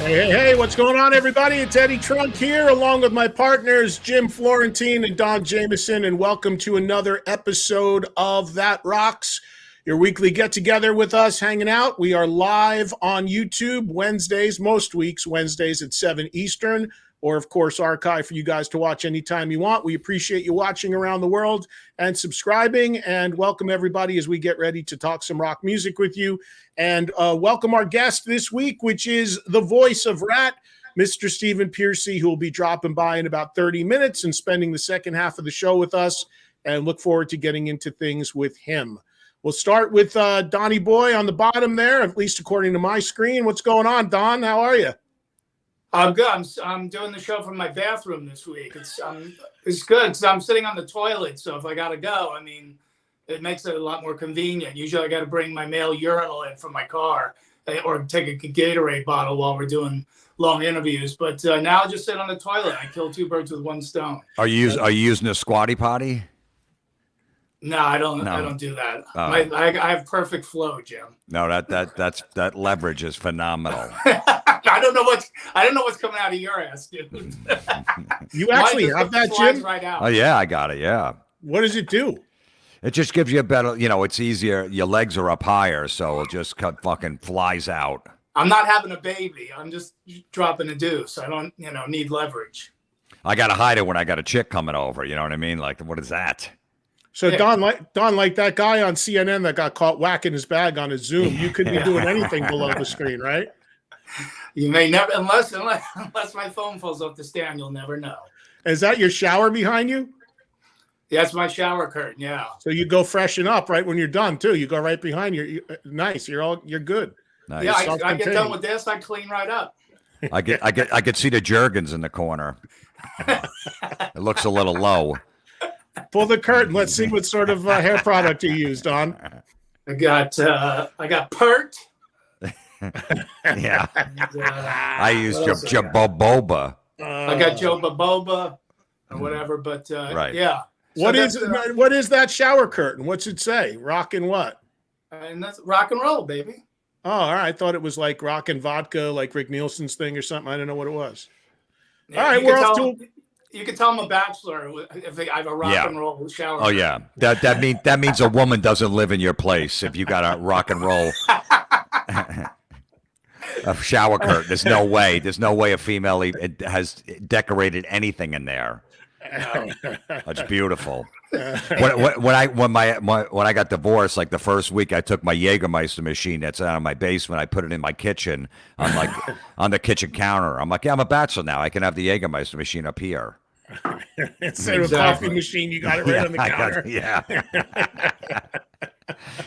Hey, what's going on, everybody? It's Eddie Trunk here, along with my partners, Jim Florentine and Don Jamieson, and welcome to another episode of That Rocks, your weekly get-together with us, hanging out. We are live on YouTube Wednesdays, most weeks, Wednesdays at 7 Eastern, or, of course, archive for you guys to watch anytime you want. We appreciate you watching around the world and subscribing, and welcome everybody as we get ready to talk some rock music with you. And welcome our guest this week, which is the voice of Ratt, Mr. Stephen Pearcy, who will be dropping by in about 30 minutes and spending the second half of the show with us, and look forward to getting into things with him. We'll start with Donnie Boy on the bottom there, at least according to my screen. What's going on, Don? How are you? I'm good. I'm doing the show from my bathroom this week. It's good because I'm sitting on the toilet. So if I gotta go, I mean, it makes it a lot more convenient. Usually I got to bring my male urinal in from my car or take a Gatorade bottle while we're doing long interviews. But now I just sit on the toilet. I kill two birds with one stone. Are you using a squatty potty? No, I don't. No. I don't do that. I have perfect flow, Jim. No, that leverage is phenomenal. I don't know what's coming out of your ass, dude. You actually have that, Jim? Right out. Oh yeah, I got it. Yeah. What does it do? It just gives you a better, it's easier. Your legs are up higher, so it just fucking flies out. I'm not having a baby. I'm just dropping a deuce. I don't, need leverage. I got to hide it when I got a chick coming over. You know what I mean? Like, what is that? So yeah. Don, like that guy on CNN that got caught whacking his bag on his Zoom, you couldn't be doing anything below the screen, right? You may never, unless my phone falls off the stand, you'll never know. Is that your shower behind you? Yeah, that's my shower curtain. Yeah. So you go freshen up right when you're done too. You go right behind you. Nice. You're good. Nice. Yeah, I get done with this. I clean right up. I could see the Jergens in the corner. It looks a little low. Pull the curtain. Let's see what sort of hair product you used, Don. I got Pert. Yeah. I used Joboba. I got Joboba or whatever, but right. Yeah. What is that shower curtain? What's it say? Rock and what? And that's rock and roll, baby. Oh, all right. I thought it was like rock and vodka, like Rick Nielsen's thing or something. I don't know what it was. Yeah, all right, we're off to. You can tell I'm a bachelor if I have a rock and roll shower. Oh yeah, that means a woman doesn't live in your place if you got a rock and roll a shower curtain. There's no way a female has decorated anything in there. No. That's beautiful. When I got divorced, like the first week, I took my Jägermeister machine that's out of my basement. I put it in my kitchen on the kitchen counter. I'm like, yeah, I'm a bachelor now. I can have the Jägermeister machine up here. Instead of a coffee machine, you got it right on the counter.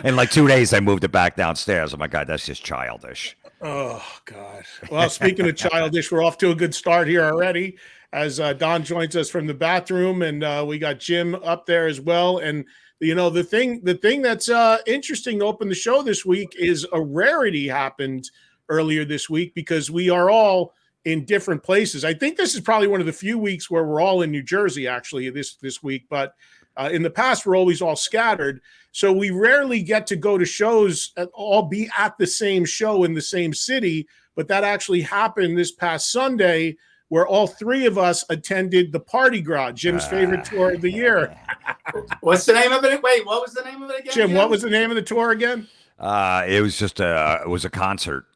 In like 2 days, I moved it back downstairs. I'm like, God, that's just childish. Oh, God. Well, speaking of childish, we're off to a good start here already as Don joins us from the bathroom, and we got Jim up there as well. And, the thing that's interesting to open the show this week is a rarity happened earlier this week because we are all in different places. I think this is probably one of the few weeks where we're all in New Jersey, actually, this week. But in the past, we're always all scattered. So we rarely get to go to shows, all be at the same show in the same city. But that actually happened this past Sunday, where all three of us attended the Parti-Gras, Jim's favorite tour of the year. What's the name of it? Wait, what was the name of it again? Jim, what was the name of the tour again? It was just a concert.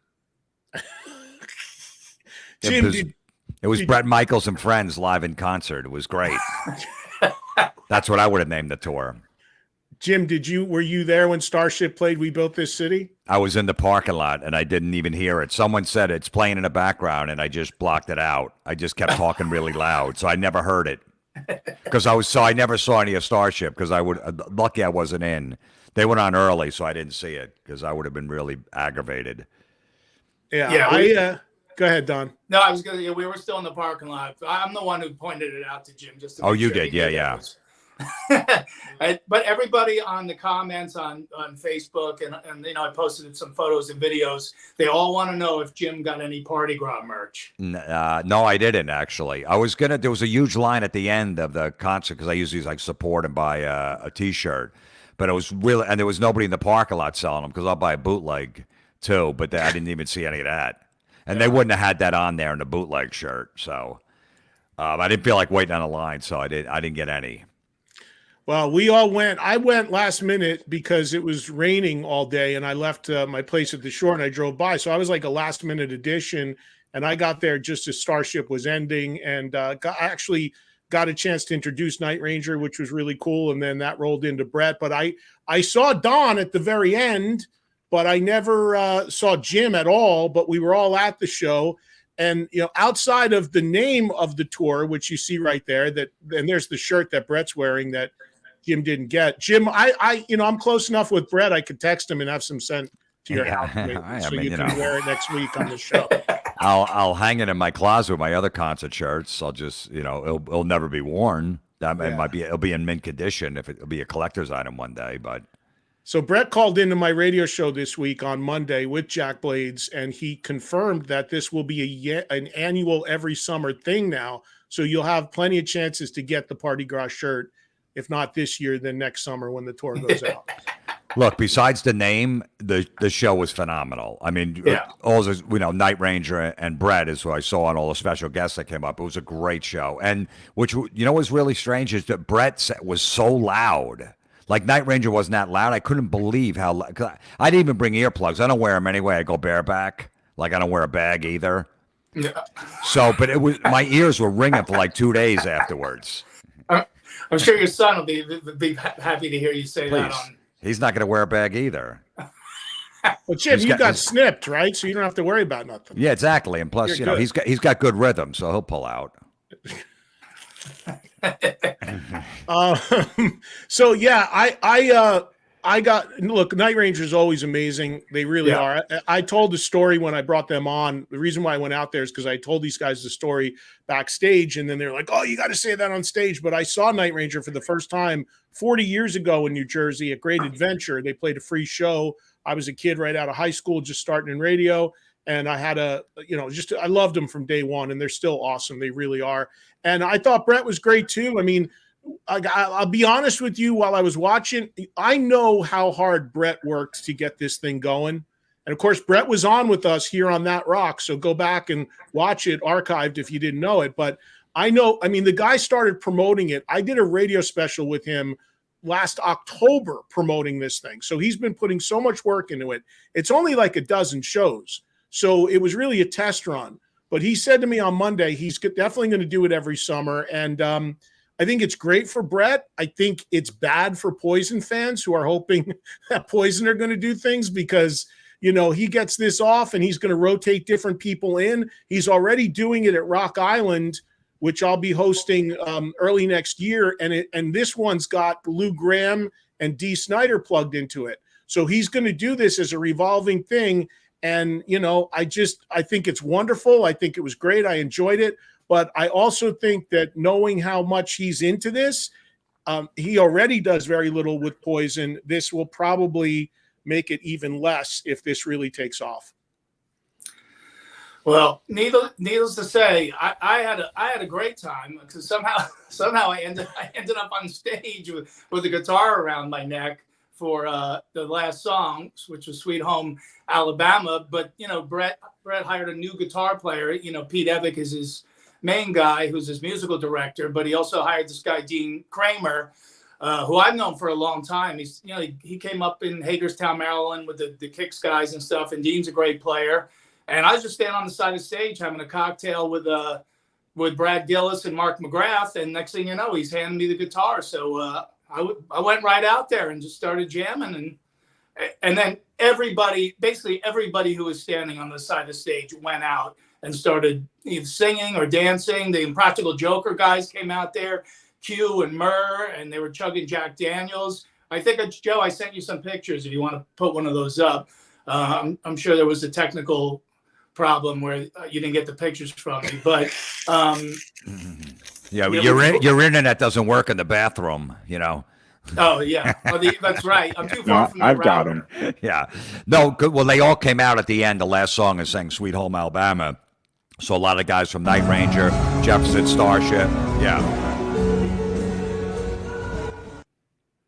Jim, it was Bret Michaels and Friends live in concert. It was great. That's what I would have named the tour. Jim, were you there when Starship played We Built This City? I was in the parking lot and I didn't even hear it. Someone said it's playing in the background and I just blocked it out. I just kept talking really loud, so I never heard it. Because I never saw any of Starship because lucky I wasn't in. They went on early, so I didn't see it because I would have been really aggravated. Yeah. Go ahead, Don. No, I was going to. We were still in the parking lot. I'm the one who pointed it out to Jim. Just to you did, yeah. But everybody on the comments on Facebook and I posted some photos and videos. They all want to know if Jim got any Parti-Gras merch. No, I didn't actually. I was gonna. There was a huge line at the end of the concert because I usually support and buy a T-shirt, but it was really and there was nobody in the parking lot selling them because I'll buy a bootleg too. But I didn't even see any of that. and they wouldn't have had that on there in the bootleg shirt. So I didn't feel like waiting on a line, so I didn't get any. Well, we all went. I went last minute because it was raining all day, and I left my place at the shore, and I drove by. So I was like a last minute addition, and I got there just as Starship was ending, and I actually got a chance to introduce Night Ranger, which was really cool, and then that rolled into Brett. But I saw Don at the very end, but I never saw Jim at all. But we were all at the show. And, outside of the name of the tour, which you see right there, and there's the shirt that Brett's wearing that Jim didn't get. Jim, I'm close enough with Brett. I could text him and have some sent to your house, so you can wear it next week on the show. I'll hang it in my closet with my other concert shirts. I'll just, it'll never be worn. It'll be in mint condition if it'll be a collector's item one day. But so Brett called into my radio show this week on Monday with Jack Blades, and he confirmed that this will be an annual every summer thing now. So you'll have plenty of chances to get the Parti-Gras shirt. If not this year, then next summer when the tour goes out. Look, besides the name, the show was phenomenal. I mean, Night Ranger and Brett is who I saw on all the special guests that came up. It was a great show. And which, was really strange is that Brett was so loud. Like Night Ranger wasn't that loud. I couldn't believe how loud. I didn't even bring earplugs. I don't wear them anyway. I go bareback. Like I don't wear a bag either. Yeah. So, but my ears were ringing for like 2 days afterwards. I'm sure your son will be happy to hear you say Please. that. He's not going to wear a bag either. Well, Jim, you got snipped, right? So you don't have to worry about nothing. Yeah, exactly. And plus, he's got good rhythm, so he'll pull out. So yeah, I got look. Night Ranger is always amazing. They really are. I told the story when I brought them on. The reason why I went out there is because I told these guys the story backstage, and then they're like, "Oh, you got to say that on stage." But I saw Night Ranger for the first time 40 years ago in New Jersey at Great Adventure. They played a free show. I was a kid right out of high school, just starting in radio, and I had I loved them from day one, and they're still awesome. They really are. And I thought Brett was great too. I mean, I'll be honest with you. While I was watching, I know how hard Brett worked to get this thing going. And of course, Brett was on with us here on That Rock. So go back and watch it archived if you didn't know it. But the guy started promoting it. I did a radio special with him last October promoting this thing. So he's been putting so much work into it. It's only like a dozen shows. So it was really a test run. But he said to me on Monday, he's definitely going to do it every summer. And I think it's great for Brett. I think it's bad for Poison fans who are hoping that Poison are going to do things because, he gets this off and he's going to rotate different people in. He's already doing it at Rock Island, which I'll be hosting early next year. And this one's got Lou Gramm and Dee Snider plugged into it. So he's going to do this as a revolving thing. And, I think it's wonderful. I think it was great. I enjoyed it. But I also think that knowing how much he's into this, he already does very little with Poison. This will probably make it even less if this really takes off. Well, needless to say, I had a great time because somehow I ended up on stage with a guitar around my neck for the last song, which was Sweet Home Alabama. But Brett hired a new guitar player. Pete Evick is his main guy, who's his musical director, but he also hired this guy Dean Kramer, who I've known for a long time. He's he came up in Hagerstown, Maryland with the Kicks guys and stuff, and Dean's a great player. And I was just standing on the side of the stage having a cocktail with Brad Gillis and Mark McGrath, and next thing you know, he's handing me the guitar. So I went right out there and just started jamming, and then basically everybody who was standing on the side of the stage went out and started either singing or dancing. The Impractical Joker guys came out there, Q and Murr, and they were chugging Jack Daniels. I think, Joe, I sent you some pictures if you want to put one of those up. I'm sure there was a technical problem where you didn't get the pictures from me, but your internet doesn't work in the bathroom, Oh yeah, that's right. I'm too far from the I've router. got them. Yeah, no, good. Well, they all came out at the end. The last song and sang "Sweet Home Alabama." So a lot of guys from Night Ranger, Jefferson Starship, yeah.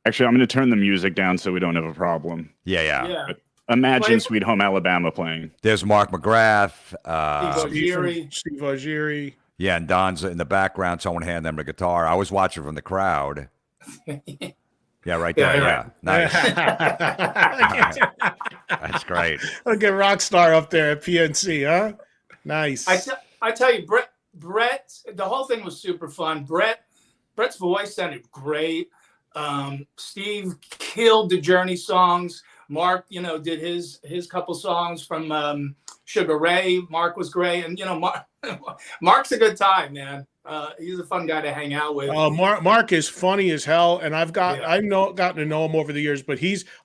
Actually, I'm going to turn the music down so we don't have a problem. Yeah. Imagine Sweet Home Alabama playing. There's Mark McGrath. Steve Ogieri. Yeah, and Don's in the background. Someone hand them the guitar. I was watching from the crowd. Yeah, right there. Yeah. Nice. That's great. Look at Rockstar up there at PNC, huh? Nice. I tell you, Brett, the whole thing was super fun. Brett's voice sounded great. Steve killed the Journey songs. Mark, did his couple songs from Sugar Ray. Mark was great. And, Mark's a good time, man. He's a fun guy to hang out with. Mark is funny as hell, and I've gotten to know him over the years. But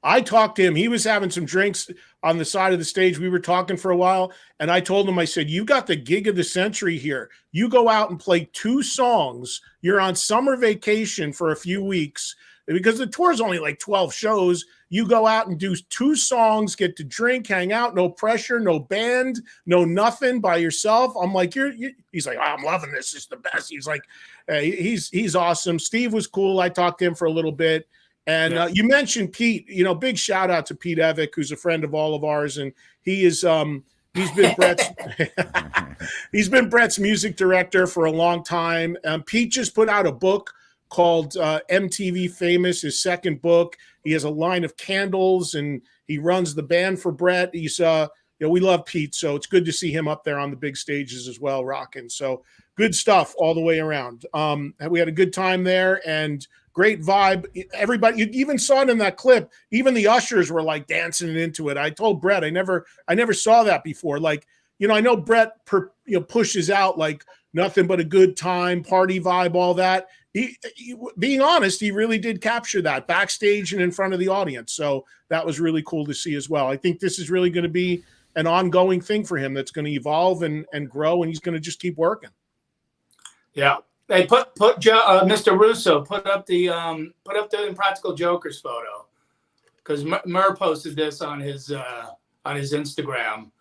I talked to him. He was having some drinks on the side of the stage. We were talking for a while, and I told him, I said, "You got the gig of the century here. You go out and play 2 songs. You're on summer vacation for a few weeks because the tour is only like 12 shows. You go out and do 2 songs, get to drink, hang out, no pressure, no band, no nothing, by yourself." I'm like, he's like, "I'm loving this. It's the best." He's like, he's awesome. Steve was cool. I talked to him for a little bit. And you mentioned Pete, big shout out to Pete Evick, who's a friend of all of ours. And he is, he's been Brett's music director for a long time. Pete just put out a book called MTV Famous, his second book. He has a line of candles, and he runs the band for Brett. He's, we love Pete, so it's good to see him up there on the big stages as well, rocking. So good stuff all the way around. We had a good time there and great vibe. Everybody, you even saw it in that clip. Even the ushers were like dancing into it. I told Brett, I never saw that before. Like, I know Brett pushes out like nothing but a good time, party vibe, all that. He, being honest, he really did capture that backstage and in front of the audience. So that was really cool to see as well. I think this is really going to be an ongoing thing for him that's going to evolve and grow, and he's going to just keep working. Yeah. Hey, put Mr. Russo put up the Impractical Jokers photo, because Murr posted this on his Instagram.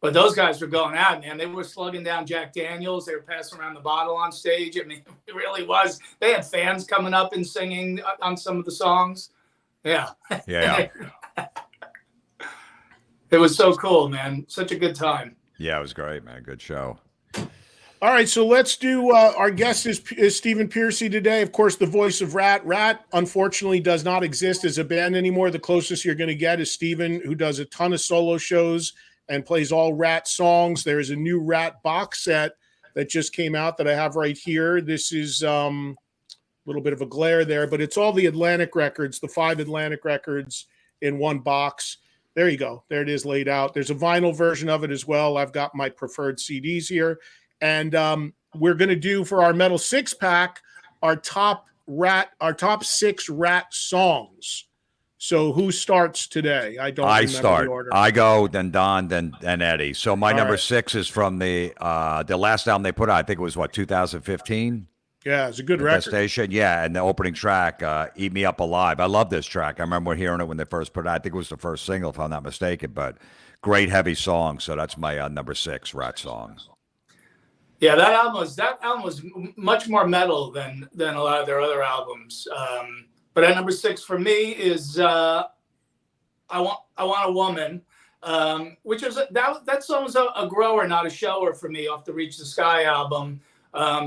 But those guys were going out, man. They were slugging down Jack Daniels. They were passing around the bottle on stage. I mean, it really was. They had fans coming up and singing on some of the songs. Yeah. Yeah. It was so cool, man. Such a good time. Yeah, it was great, man. Good show. All right, so let's do our guest is Stephen Pearcy today. Of course, the voice of Ratt. Ratt, unfortunately, does not exist as a band anymore. The closest you're going to get is Stephen, who does a ton of solo shows and plays all Ratt songs. There is a new Ratt box set that just came out that I have right here. This is a little bit of a glare there, but it's all the Atlantic records, the 5 Atlantic records in one box. There you go. There it is laid out. There's a vinyl version of it as well. I've got my preferred CDs here. And we're going to do for our Metal 6-pack our top 6 Ratt songs. So who starts today? I start. The order. I go, then Don, then Eddie. So my number 6 is from the last album they put out. I think it was 2015. Yeah, it's a good record. Station. Yeah, and the opening track, "Eat Me Up Alive." I love this track. I remember hearing it when they first put it out. I think it was the first single, if I'm not mistaken. But great heavy song. So that's my number 6 Ratt song. Yeah, that album was much more metal than a lot of their other albums. But at number 6 for me is "I Want a Woman," which was that song was a grower, not a shower for me, off the Reach the Sky album.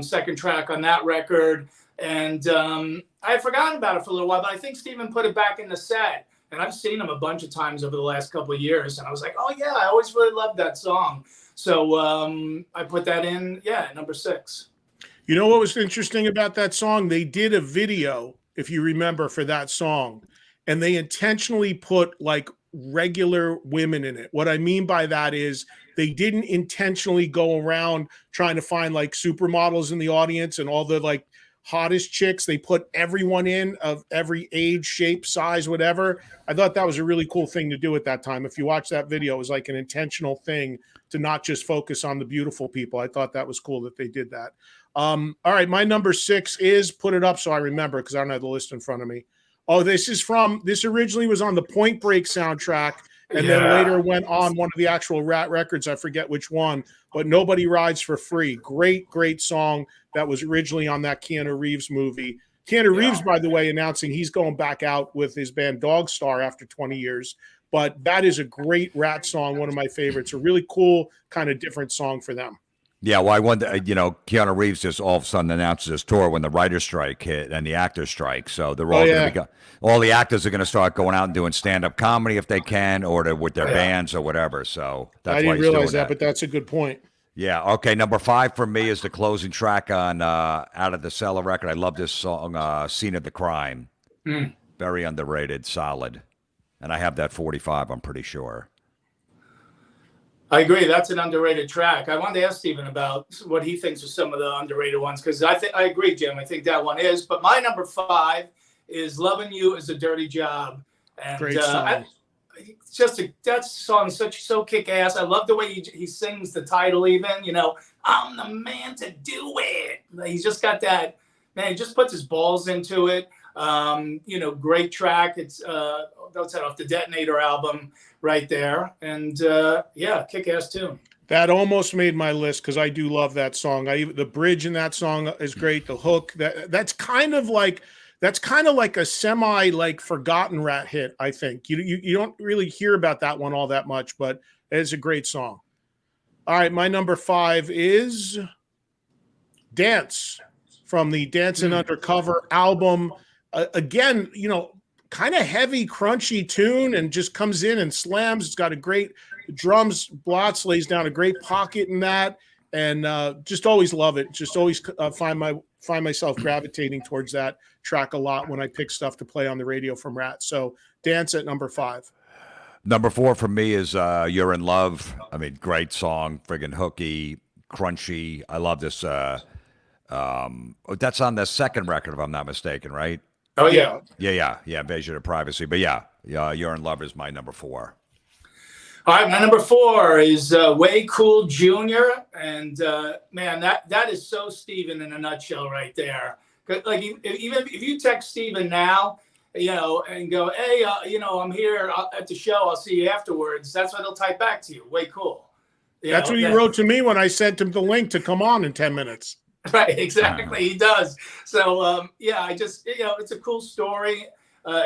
Second track on that record, and I had forgotten about it for a little while, but I think Stephen put it back in the set, and I've seen him a bunch of times over the last couple of years, and I was like, oh yeah, I always really loved that song. So I put that in, at number 6. You know what was interesting about that song? They did a video, if you remember, for that song, and they intentionally put like regular women in it. What I mean by that is they didn't intentionally go around trying to find like supermodels in the audience and all the like hottest chicks. They put everyone in of every age, shape, size, whatever. I thought that was a really cool thing to do at that time. If you watch that video, it was like an intentional thing to not just focus on the beautiful people. I thought that was cool that they did that. All right, my number 6 is, put it up so I remember, because I don't have the list in front of me. Oh, this originally was on the Point Break soundtrack, and then later went on one of the actual Ratt records. I forget which one, but Nobody Rides for Free. Great song that was originally on that Keanu Reeves movie. Keanu Reeves, by the way, announcing he's going back out with his band Dog Star after 20 years. but that is a great Ratt song, one of my favorites. A really cool, kind of different song for them. Yeah, well, I wonder, Keanu Reeves just all of a sudden announces his tour when the writer's strike hit and the actors strike. So they're all going to be all the actors are going to start going out and doing stand-up comedy if they can, or with their bands or whatever. So that's I why didn't he's realize doing that, but that's a good point. Yeah. Okay. Number 5 for me is the closing track on Out of the Cellar record. I love this song, "Scene of the Crime." Very underrated, solid, and I have that 45. I'm pretty sure. I agree. That's an underrated track. I wanted to ask Stephen about what he thinks are some of the underrated ones, because I agree, Jim. I think that one is. But my number 5 is "Loving You Is a Dirty Job." And, great song. That song is so kick ass. I love the way he sings the title. Even I'm the man to do it. He's just got that, man. He just puts his balls into it. Great track. It's that's off the Detonator album right there, and kick-ass tune. That almost made my list because I do love that song. The bridge in that song is great. The hook, that's kind of like a semi forgotten Ratt hit. I think you don't really hear about that one all that much, but it's a great song. All right, my number 5 is "Dance" from the Dancing Undercover album. Again, kind of heavy, crunchy tune, and just comes in and slams. It's got a great drums. Blotz lays down a great pocket in that, and just always love it. Just always find myself gravitating towards that track a lot when I pick stuff to play on the radio from Ratt. So "Dance" at number 5. Number 4 for me is "You're in Love." I mean, great song, friggin' hooky, crunchy. I love this. That's on the second record, if I'm not mistaken, right? Oh, yeah. Yeah. Invasion of Privacy. But yeah, "You're in Love" is my number 4. All right, my number 4 is Way Cool Jr. And man, that is so Stephen in a nutshell right there. Like, even if you text Stephen now, and go, "Hey, I'm here at the show. I'll see you afterwards." That's what he'll type back to you. Way cool. That's what he wrote to me when I sent him the link to come on in 10 minutes. Right, exactly. He does. So, I just, it's a cool story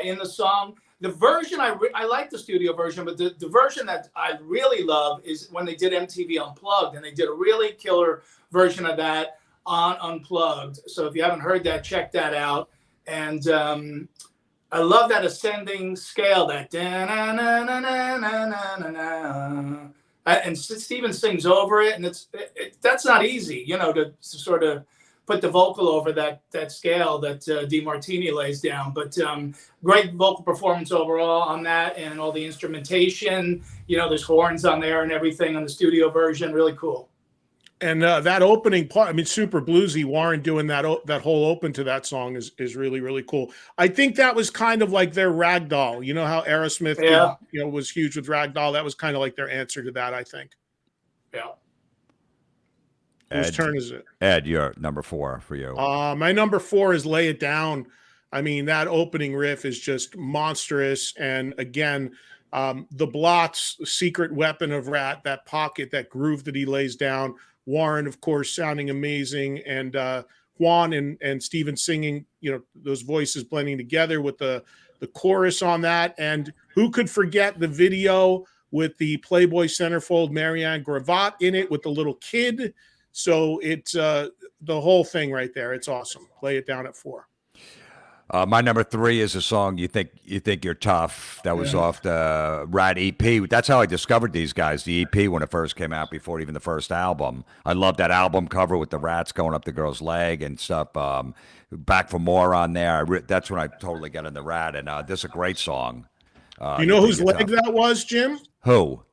in the song. The version, I like the studio version, but the version that I really love is when they did MTV Unplugged, and they did a really killer version of that on Unplugged. So if you haven't heard that, check that out. And I love that ascending scale, that da-na-na-na-na-na-na-na. And Stephen sings over it, and that's not easy, to sort of put the vocal over that scale that DeMartini lays down. But great vocal performance overall on that, and all the instrumentation. There's horns on there and everything on the studio version. Really cool. And that opening part, I mean, super bluesy. Warren doing that whole open to that song is really, really cool. I think that was kind of like their Ragdoll. You know how Aerosmith was huge with Ragdoll? That was kind of like their answer to that, I think. Yeah. Whose turn is it? Ed, you're number 4 for you. My number 4 is "Lay It Down." I mean, that opening riff is just monstrous. And again, the Blotz secret weapon of Ratt, that pocket, that groove that he lays down. Warren, of course, sounding amazing, and Juan and Stephen singing, those voices blending together with the chorus on that. And who could forget the video with the Playboy centerfold Marianne Gravatt in it with the little kid? So it's the whole thing right there. It's awesome. "Lay It Down" at 4. My number 3 is a song, You Think You're Tough. That was off the Ratt EP. That's how I discovered these guys, the EP, when it first came out, before even the first album. I love that album cover with the rats going up the girl's leg and stuff. Back for More on there. That's when I totally got into Ratt, and this is a great song. You know whose leg that was, Jim? Who?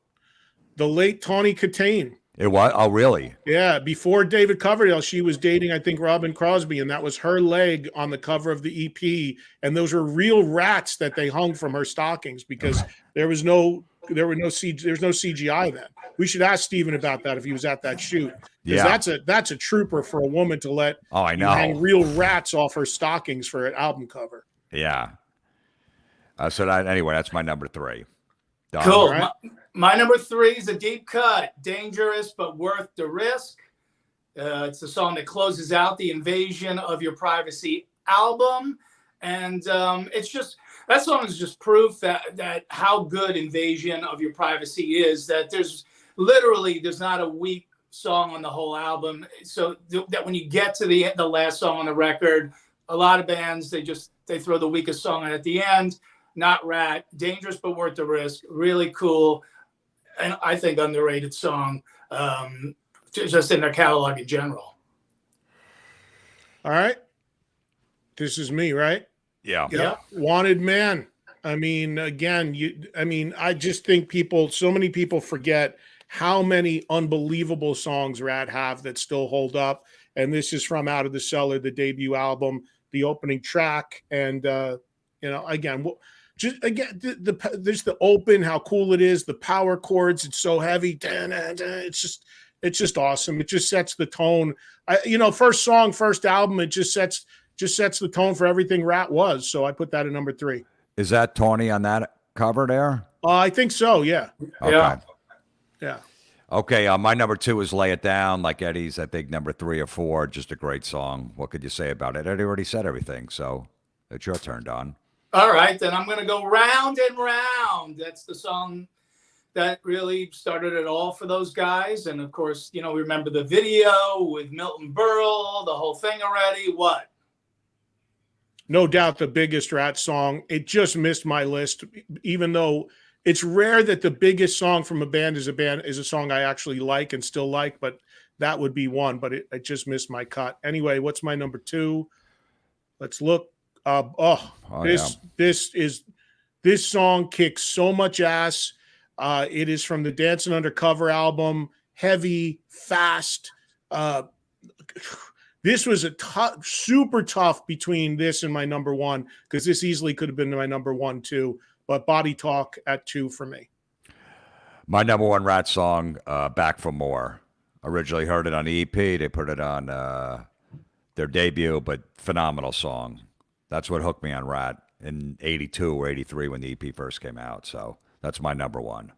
The late Tawny Katane. It was? Oh, really? Yeah. Before David Coverdale, she was dating, I think, Robin Crosby, and that was her leg on the cover of the EP. And those were real rats that they hung from her stockings because there's no CGI then. We should ask Stephen about that if he was at that shoot. Because that's a trooper for a woman to let hang real rats off her stockings for an album cover. Yeah. Anyway, that's my number 3. Don, cool. Right? My number 3 is a deep cut, Dangerous but Worth the Risk. It's the song that closes out the Invasion of Your Privacy album. And it's just That song is just proof that how good Invasion of Your Privacy is. That there's not a weak song on the whole album. So that when you get to the last song on the record, a lot of bands they throw the weakest song at the end. Not Ratt. Dangerous but worth the risk. Really cool, and I think underrated song. Just in their catalog in general. All right. This is me, right? Yeah. Yeah. Wanted Man. I mean, again, I just think so many people forget how many unbelievable songs Ratt have that still hold up. And this is from Out of the Cellar, the debut album, the opening track. And, again, there's the open, how cool it is, the power chords. It's so heavy. It's just awesome. It just sets the tone. First song, first album, it just sets the tone for everything Ratt was. So I put that at number 3. Is that Tony on that cover there? I think so. Yeah. Okay. Yeah. Okay. My number 2 is Lay It Down, like Eddie's, I think, number 3 or 4. Just a great song. What could you say about it? Eddie already said everything. So it's your turn, Don. All right. Then I'm going to go Round and Round. That's the song that really started it all for those guys. And of course, we remember the video with Milton Berle, the whole thing already. What? No doubt the biggest Ratt song. It just missed my list, even though it's rare that the biggest song from a band is a song I actually like and still like, but that would be one, but it just missed my cut. Anyway, what's my number 2? Let's look. This song kicks so much ass. It is from the Dancing Undercover album. Heavy, fast. This was super tough between this and my number 1, because this easily could have been my number 1 too. But Body Talk at 2 for me. My number 1 Ratt song, Back for More. Originally heard it on the EP. They put it on their debut, but phenomenal song. That's what hooked me on Ratt in 82 or 83 when the EP first came out. So that's my number 1.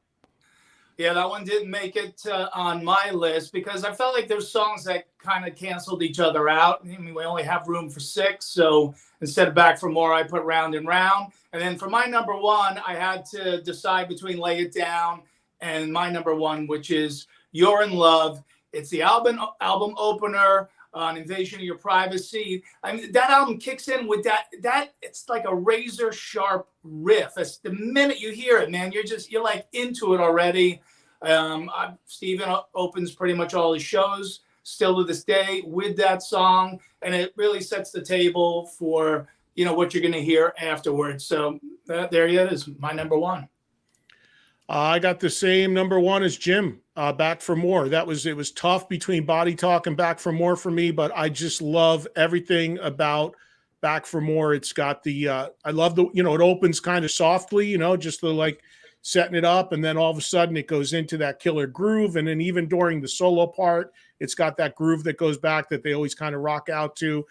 Yeah, that one didn't make it on my list because I felt like there's songs that kind of canceled each other out. I mean, we only have room for 6. So instead of Back for More, I put Round and Round. And then for my number 1, I had to decide between Lay It Down and my number 1, which is You're in Love. It's the album opener on Invasion of Your Privacy. I mean, that album kicks in with that it's like a razor sharp riff. It's the minute you hear it, man, you're like into it already. Stephen opens pretty much all his shows still to this day with that song, and it really sets the table for what you're going to hear afterwards. So there it is, my number 1. I got the same number 1 as Jim. Back for More. It was tough between Body Talk and Back for More for me, but I just love everything about Back for More. It's got I love it opens kind of softly, just the setting it up, and then all of a sudden it goes into that killer groove, and then even during the solo part, it's got that groove that goes back that they always kind of rock out to.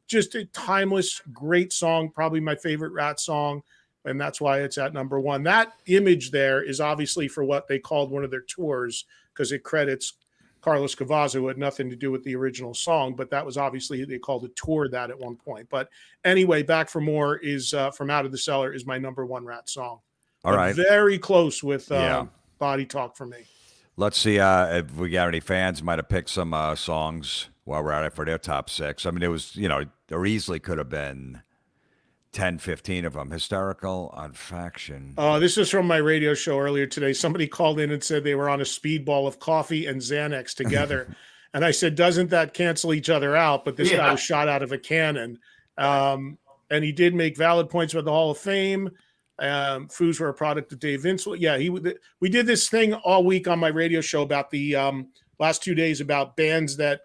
Just a timeless, great song, probably my favorite Ratt song. And that's why it's at number 1. That image there is obviously for what they called one of their tours, because it credits Carlos Cavazo, who had nothing to do with the original song, but that was obviously, they called a tour that at one point. But anyway, Back for More is from Out of the Cellar is my number 1 Ratt song. All right. Very close with Body Talk for me. Let's see if we got any fans might have picked some songs while we're at it for their top 6. I mean, it was, there easily could have been 10, 15 of them. Hysterical on Faction. This is from my radio show earlier today. Somebody called in and said they were on a speedball of coffee and Xanax together. And I said, doesn't that cancel each other out? But this guy was shot out of a cannon. And he did make valid points with the Hall of Fame. Foos were a product of Dave Vince. Yeah, we did this thing all week on my radio show about the last 2 days about bands that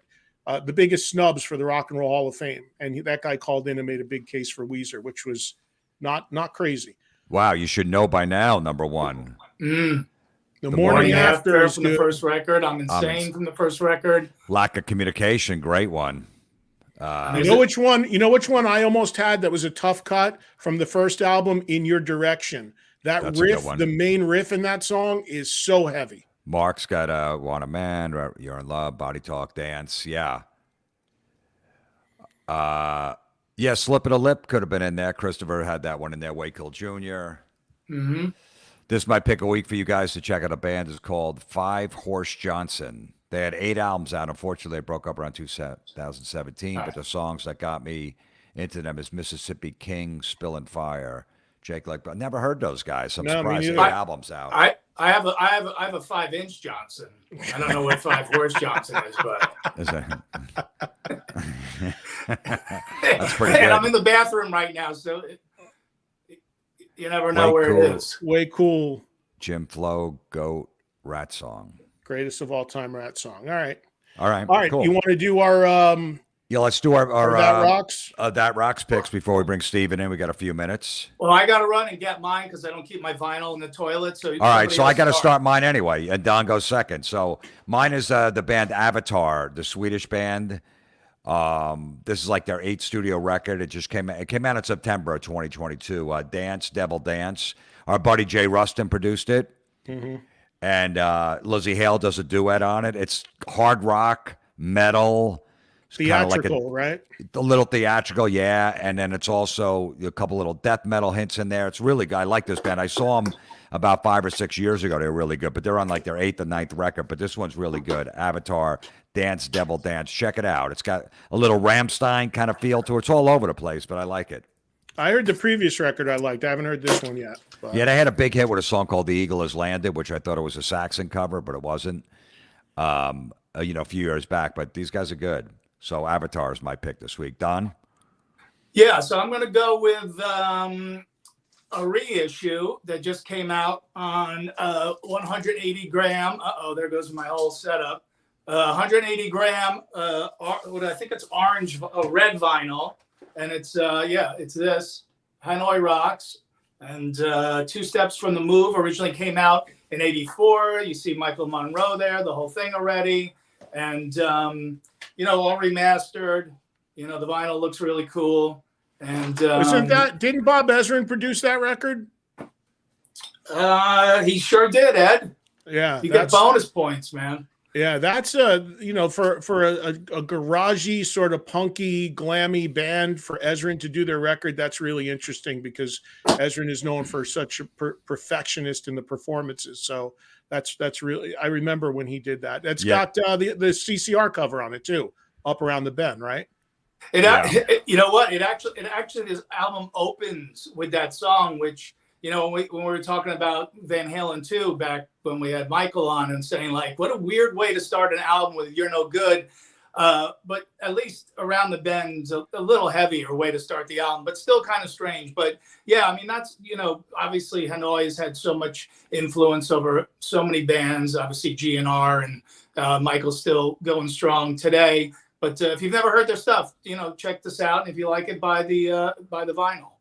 the biggest snubs for the Rock and Roll Hall of Fame. And that guy called in and made a big case for Weezer, which was not crazy. Wow, you should know by now, number 1. The Morning After from the first record. I'm Insane from the first record. Lack of Communication, great one. You know which one I almost had that was a tough cut from the first album, In Your Direction. That's riff, the main riff in that song is so heavy. Mark's got Want a Man, You're in Love, Body Talk, Dance. Yeah. Yeah, Slip of the Lip could have been in there. Christopher had that one in there. Wakefield Jr. Mm-hmm. This might pick a week for you guys to check out. A band is called Five Horse Johnson. They had 8 albums out. Unfortunately, they broke up around 2017. But the songs that got me into them is Mississippi King, Spillin' Fire, Jake Like. But never heard those guys. So I'm surprised they had albums out. I have a 5-inch Johnson. I don't know what 5 Horse Johnson is, but that's pretty good. And I'm in the bathroom right now, so you never know where cool. it is. Way cool. Jim Flo, Goat, Ratt song. Greatest of all time Ratt song. All right. Cool. You want to do our Yeah, let's do our That Rocks? That Rocks picks before we bring Steven in. We got a few minutes. Well, I got to run and get mine because I don't keep my vinyl in the toilet. So all right, so I got to start mine anyway, and Don goes second. So mine is the band Avatar, the Swedish band. This is like their 8th studio record. It just came out in September of 2022. Dance, Devil Dance. Our buddy Jay Rustin produced it. Mm-hmm. And Lizzie Hale does a duet on it. It's hard rock, metal. It's theatrical, like right? A little theatrical, yeah. And then it's also a couple little death metal hints in there. It's really good. I like this band. I saw them about 5 or 6 years ago. They were really good, but they're on like their 8th or 9th record. But this one's really good. Avatar, Dance, Devil Dance. Check it out. It's got a little Rammstein kind of feel to it. It's all over the place, but I like it. I heard the previous record I liked. I haven't heard this one yet. But. Yeah, they had a big hit with a song called The Eagle Has Landed, which I thought it was a Saxon cover, but it wasn't, a few years back. But these guys are good. So Avatar is my pick this week. Don? Yeah, so I'm going to go with a reissue that just came out on 180 gram. There goes my whole setup. 180 gram, what I think it's red vinyl. And it's this Hanoi Rocks, and 2 Steps from the Move originally came out in '84. You see Michael Monroe there, the whole thing already, and all remastered. The vinyl looks really cool. And didn't Bob Ezrin produce that record? He sure did, Ed. Yeah, you get bonus points, man. Yeah, that's for a garagey sort of punky, glammy band for Ezrin to do their record. That's really interesting because Ezrin is known for such a perfectionist in the performances. So that's really, I remember when he did that. It's got the CCR cover on it too, Up Around the Bend, right? You know what? It actually this album opens with that song, which. When we were talking about Van Halen 2 back when we had Michael on and saying, like, what a weird way to start an album with You're No Good. But at least Around the Bend's a little heavier way to start the album, but still kind of strange. But yeah, I mean, that's, obviously Hanoi has had so much influence over so many bands, obviously GNR, and Michael's still going strong today. But if you've never heard their stuff, check this out. And if you like it, buy the vinyl.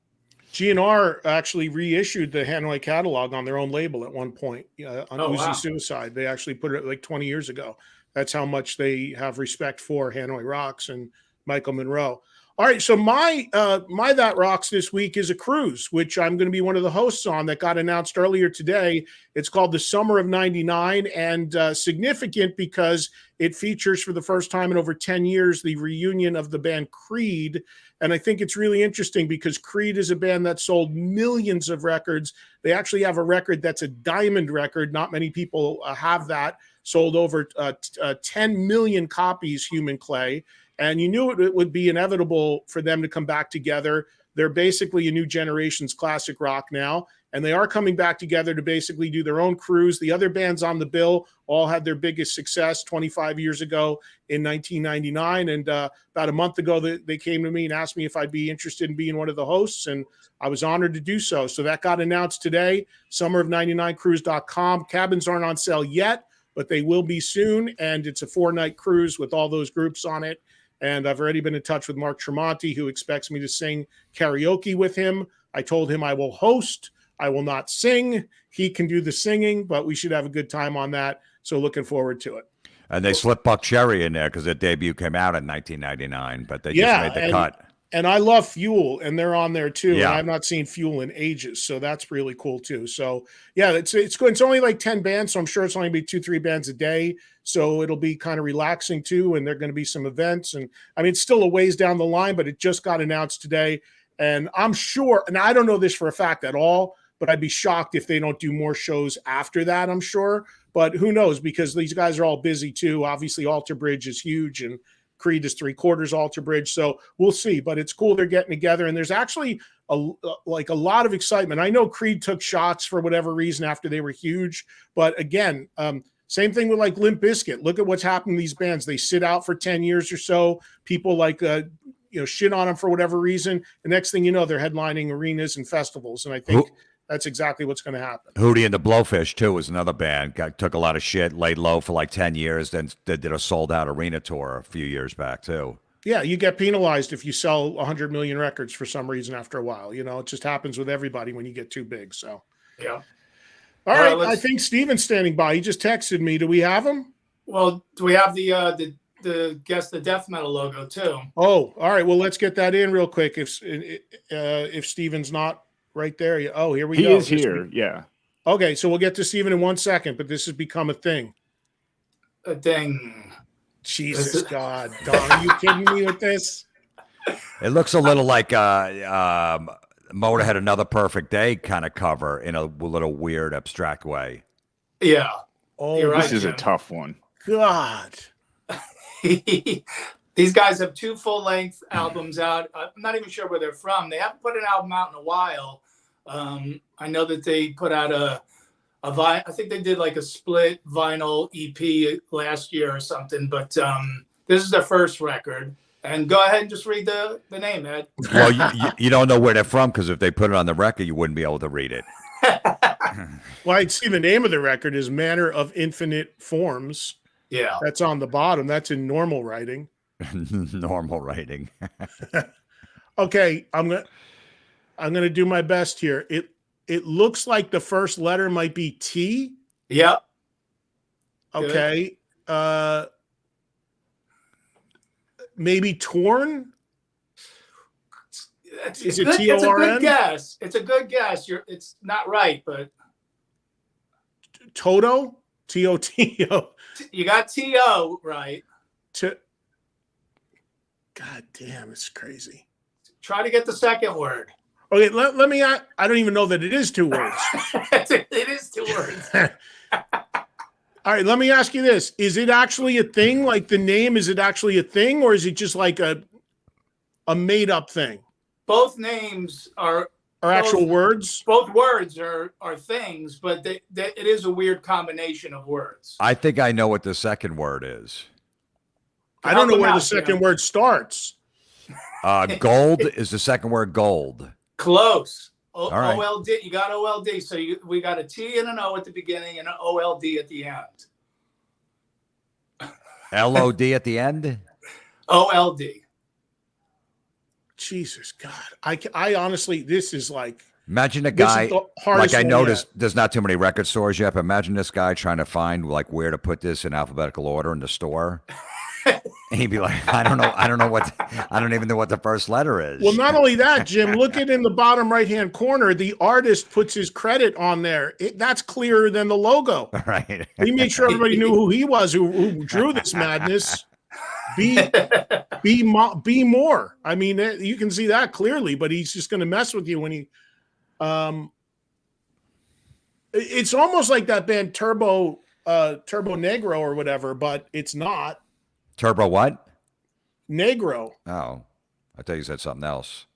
GNR actually reissued the Hanoi catalog on their own label at one point on Uzi Suicide. They actually put it like 20 years ago. That's how much they have respect for Hanoi Rocks and Michael Monroe. All right, so my That Rocks this week is a cruise, which I'm going to be one of the hosts on that got announced earlier today. It's called the Summer of '99 and significant because it features for the first time in over 10 years the reunion of the band Creed. And I think it's really interesting because Creed is a band that sold millions of records. They actually have a record that's a diamond record. Not many people have that. Sold over 10 million copies, Human Clay. And you knew it would be inevitable for them to come back together. They're basically a new generation's classic rock now. And they are coming back together to basically do their own cruise. The other bands on the bill all had their biggest success 25 years ago in 1999. And about a month ago, they came to me and asked me if I'd be interested in being one of the hosts. And I was honored to do so. So that got announced today, summerof99cruise.com. Cabins aren't on sale yet, but they will be soon. And it's a 4-night cruise with all those groups on it. And I've already been in touch with Mark Tremonti, who expects me to sing karaoke with him. I told him I will host. I will not sing. He can do the singing, but we should have a good time on that. So looking forward to it. And they slipped Buck Cherry in there because their debut came out in 1999, but they just made the cut. And I love Fuel, and they're on there too. Yeah. And I've not seen Fuel in ages, so that's really cool too. So yeah, it's good. It's only like 10 bands, so I'm sure it's only be 2-3 bands a day. So it'll be kind of relaxing too. And there are going to be some events, and I mean it's still a ways down the line, but it just got announced today. And I'm sure, and I don't know this for a fact at all, but I'd be shocked if they don't do more shows after that. I'm sure, but who knows? Because these guys are all busy too. Obviously, Alter Bridge is huge, and Creed is 3/4 Alter Bridge. So we'll see, but it's cool they're getting together. And there's actually a lot of excitement. I know Creed took shots for whatever reason after they were huge, but again, same thing with like Limp Bizkit. Look at what's happened to these bands. They sit out for 10 years or so. People like, shit on them for whatever reason. The next thing you know, they're headlining arenas and festivals. And I think that's exactly what's going to happen. Hootie and the Blowfish, too, was another band. Took a lot of shit, laid low for like 10 years, then they did a sold-out arena tour a few years back, too. Yeah, you get penalized if you sell 100 million records for some reason after a while. It just happens with everybody when you get too big. So, Yeah. All right, I think Steven's standing by. He just texted me. Do we have him? Well, do we have the guess the death metal logo too? Oh, all right. Well, let's get that in real quick. If Steven's not right there. Oh, here we go. He is here. Yeah. Okay, so we'll get to Steven in 1 second, but this has become a thing. A thing. Jesus God, Don, are you kidding me with this? It looks a little like Motorhead Another Perfect Day kind of cover in a little weird, abstract way. Yeah. Oh, You're right, This is a Jim. tough one. God. These guys have 2 full-length albums out. I'm not even sure where they're from. They haven't put an album out in a while. I know that they put out a I think they did like a split vinyl EP last year or something. But this is their first record. And go ahead and just read the name, Ed. Well, you don't know where they're from because if they put it on the record, you wouldn't be able to read it. Well, I'd see the name of the record is Manner of Infinite Forms. Yeah. That's on the bottom. That's in normal writing. Normal writing. Okay, I'm gonna do my best here. It looks like the first letter might be T. Yep. Okay. Maybe Torn. Is it It's a good T-O-R-N? guess. It's a good guess. It's not right, but Toto. T-O-T-O. you got T-O right. God damn, it's crazy. Try to get the second word. Okay, let me. I don't even know that it is 2 words. It is 2 words. All right, let me ask you this: is it actually a thing? Like the name, is it actually a thing, or is it just like a made-up thing? Both names are Actual words? Both words are things, but it is a weird combination of words. I think I know what the second word is. I don't know where the Out, second Jim. word starts. Gold is the second word. Gold. Close. All right. OLD. You got OLD. So we got a T and an O at the beginning and an OLD at the end. LOD at the end. OLD. Jesus God, I honestly, this is like. Imagine a This is guy, the hardest like I one noticed yet. there's not too many record stores yet, but imagine this guy trying to find like where to put this in alphabetical order in the store. And he'd be like, I don't even know what the first letter is. Well, not only that, Jim, look at in the bottom right-hand corner, the artist puts his credit on there. That's clearer than the logo. Right. He made sure everybody knew who he was, who drew this madness. Be more. I mean, you can see that clearly, but he's just going to mess with you when he. It's almost like that band Turbo Negro or whatever, but it's not. Turbo what? Negro. Oh, I thought you said something else.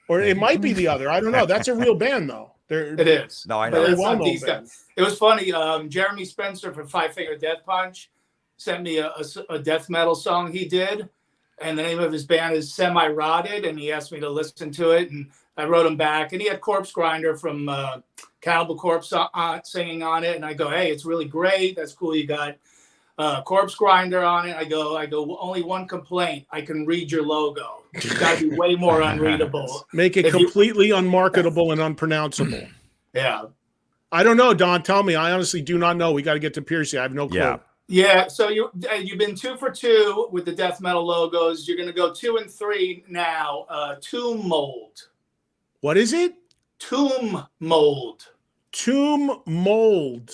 Or it might be the other. I don't know. That's a real band, though. It is. No, I But know. it's Well not known these band. guys. It was funny. Jeremy Spencer from Five Finger Death Punch sent me a death metal song he did, and the name of his band is Semi Rotted, and he asked me to listen to it, and I wrote him back, and he had Corpse Grinder from Cannibal Corpse singing on it, and I go, hey, it's really great. That's cool. You got Corpse Grinder on it. I go, only one complaint. I can read your logo. It's got to be way more unreadable. Make it If you- completely unmarketable and unpronounceable. Yeah. I don't know, Don. Tell me. I honestly do not know. We got to get to Pearcy. I have no clue. Yeah. Yeah, so you've been 2 for 2 with the death metal logos. You're gonna go 2 and 3 now. Tomb mold. What is it? Tomb mold. Tomb mold.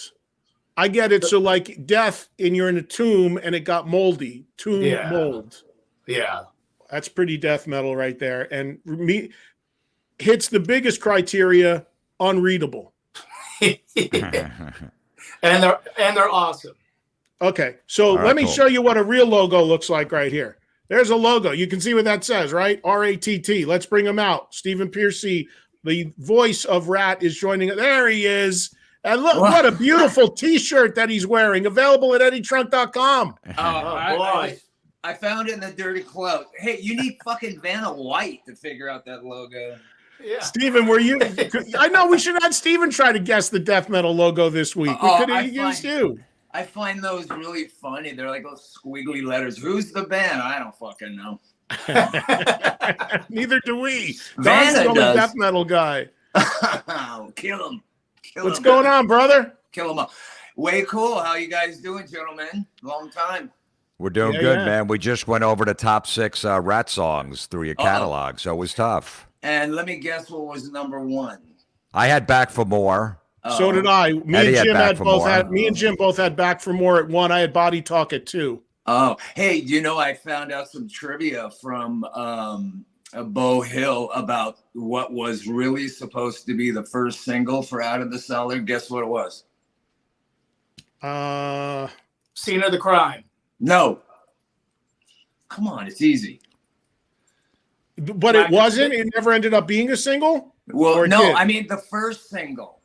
I get it. So like death, and you're in a tomb, and it got moldy. Tomb mold. Yeah. That's pretty death metal right there, and hits the biggest criteria: unreadable. And they're awesome. Okay, so All right, let me cool. show you what a real logo looks like right here. There's a logo. You can see what that says, right? RATT. Let's bring him out. Stephen Pearcy, the voice of Ratt, is joining us. There he is. And look, what a beautiful T-shirt that he's wearing. Available at eddietrunk.com. Boy. I found it in the dirty clothes. Hey, you need fucking Vanna White to figure out that logo. Yeah. Stephen, were you? I know we should have Stephen try to guess the death metal logo this week. We could have used you. I find those really funny. They're like those squiggly letters. Who's the band? I don't fucking know. Neither do we. Vanna Don's the only does. death metal guy. Kill him. What's going on, brother? Kill him up. Way cool. How you guys doing, gentlemen? Long time. We're doing Yeah, good, yeah. man. We just went over the top 6 Ratt songs through your catalog, so it was tough. And let me guess what was number 1. I had Back for More. So did I. Eddie had Back for More. Me and Jim both had Back for More at 1. I had Body Talk at 2. Oh, hey, you know, I found out some trivia from Bo Hill about what was really supposed to be the first single for Out of the Cellar. Guess what it was? Scene of the crime. No. Come on, it's easy. But it wasn't. It never ended up being a single. Well, Or it no, did? I mean the first single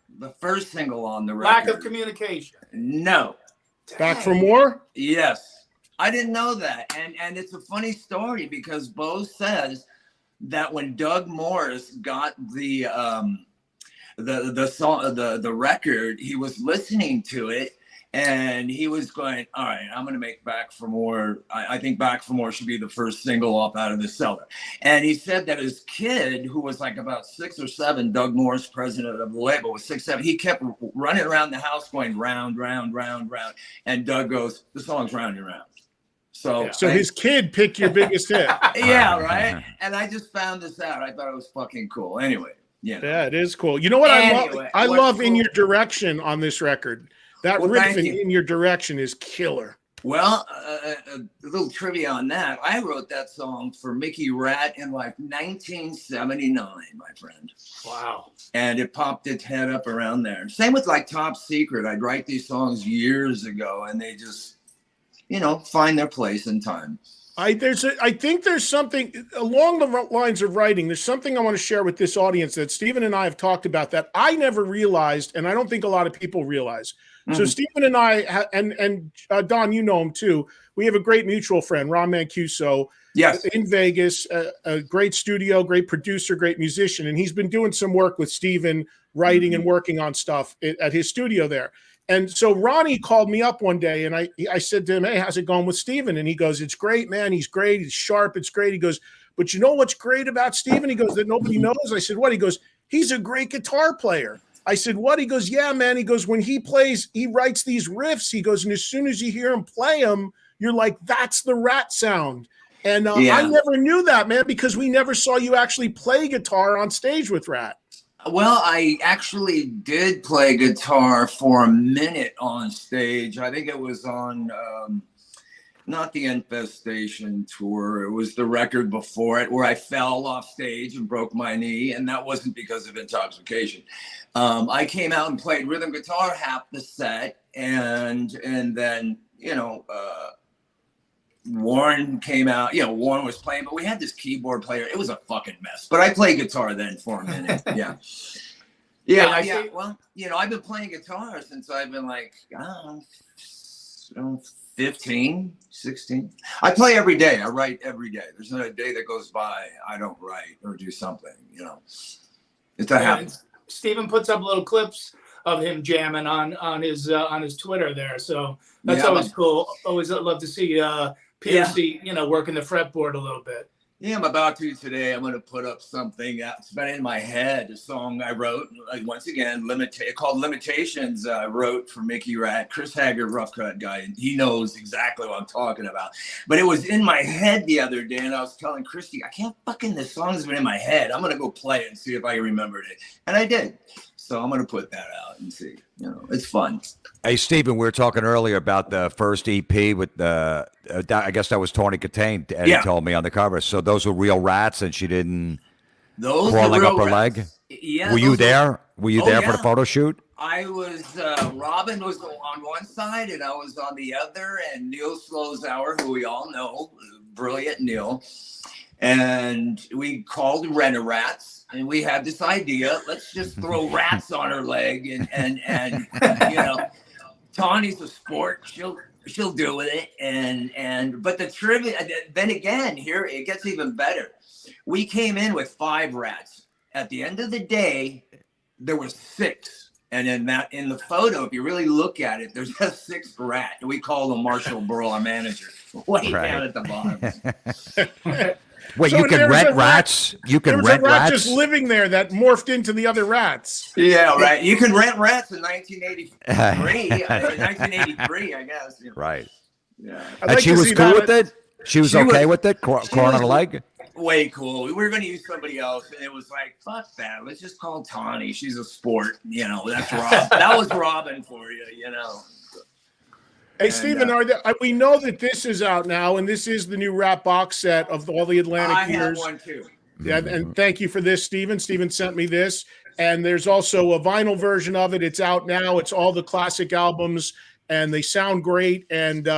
on the record. Lack of communication. No. Back for More. Yes. I didn't know that. And it's a funny story because Bo says that when Doug Morris got the song, the record, he was listening to it and he was going, all right, I'm going to make Back for More. I think Back for More should be the first single off Out of the Cellar. And he said that his kid, who was like about 6 or 7, Doug Morris, president of the label, was 6, 7. He kept running around the house going round, round, round, round. And Doug goes, the song's Round and Round. So His kid picked your biggest hit. yeah, right. And I just found this out. I thought it was fucking cool. Anyway, yeah. Yeah, it is cool. You know what Anyway, I what's love In cool- Your Direction on this record. That Well, riff thank in you. In Your Direction is killer. Well, a little trivia on that. I wrote that song for Mickey Ratt in like 1979, my friend. Wow. And it popped its head up around there. Same with like Top Secret. I'd write these songs years ago and they just, find their place in time. I think there's something along the lines of writing. There's something I want to share with this audience that Stephen and I have talked about that I never realized, and I don't think a lot of people realize. So Stephen and I, and Don, you know him too. We have a great mutual friend, Ron Mancuso, Yes. in Vegas, a great studio, great producer, great musician. And he's been doing some work with Stephen, writing and working on stuff at his studio there. And so Ronnie called me up one day and I said to him, hey, how's it going with Stephen? And he goes, it's great, man. He's great. He's sharp. It's great. He goes, but you know what's great about Stephen? He goes, that nobody knows. I said, what? He goes, he's a great guitar player. I said, what? He goes, yeah, man. He goes, when he plays, he writes these riffs. He goes, and as soon as you hear him play them, you're like, that's the Ratt sound. And I never knew that, man, because we never saw you actually play guitar on stage with Ratt. Well, I actually did play guitar for a minute on stage. I think it was on not the Infestation tour. It was the record before it where I fell off stage and broke my knee. And that wasn't because of intoxication. I came out and played rhythm guitar half the set. And then, Warren came out, Warren was playing, but we had this keyboard player. It was a fucking mess. But I played guitar then for a minute. Yeah. Yeah. Well, I've been playing guitar since I've been like, 15, 16. I play every day. I write every day. There's not a day that goes by I don't write or do something, It's a habit. Stephen puts up little clips of him jamming on his Twitter there. So that's always cool. Always love to see Pearcy, working the fretboard a little bit. Yeah, I'm about to today. I'm going to put up something that's been in my head, a song I wrote, once again, called Limitations. I wrote for Mickey Ratt, Chris Haggard, rough cut guy, and he knows exactly what I'm talking about. But it was in my head the other day, and I was telling Christy, this song's been in my head. I'm going to go play it and see if I remembered it. And I did. So I'm going to put that out and see. It's fun. Hey, Stephen, we were talking earlier about the first EP with the, I guess that was Tawny Katane, Eddie told me on the cover. So those were real rats, and she didn't crawling up her leg? Yeah. Were you there? Were you there for the photo shoot? I was, Robin was on one side, and I was on the other, and Neil Slowsour, who we all know, brilliant Neil. And we called Rats. And we had this idea, let's just throw rats on her leg and Tawny's a sport, she'll do with it. But the trivia, then again, here it gets even better. We came in with 5 rats. At the end of the day, there were 6. And in the photo, if you really look at it, there's a 6th rat. And we call him Marshall Burl, our manager, way down at the bottom. Wait, so you can rent rats? You can rent rats? Just living there that morphed into the other rats. Yeah, right. You can rent rats in 1983. 1983, I guess. Right. Yeah. And she was cool with it? She was okay with it? Crawling on a leg? Way cool. We were going to use somebody else, and it was like, fuck that. Let's just call Tawny. She's a sport. That's Rob. That was Robin for you, Hey, Stephen, we know that this is out now, and this is the new Ratt box set of all the Atlantic years. I have one, too. Yeah, and thank you for this, Stephen. Stephen sent me this, and there's also a vinyl version of it. It's out now. It's all the classic albums, and they sound great, and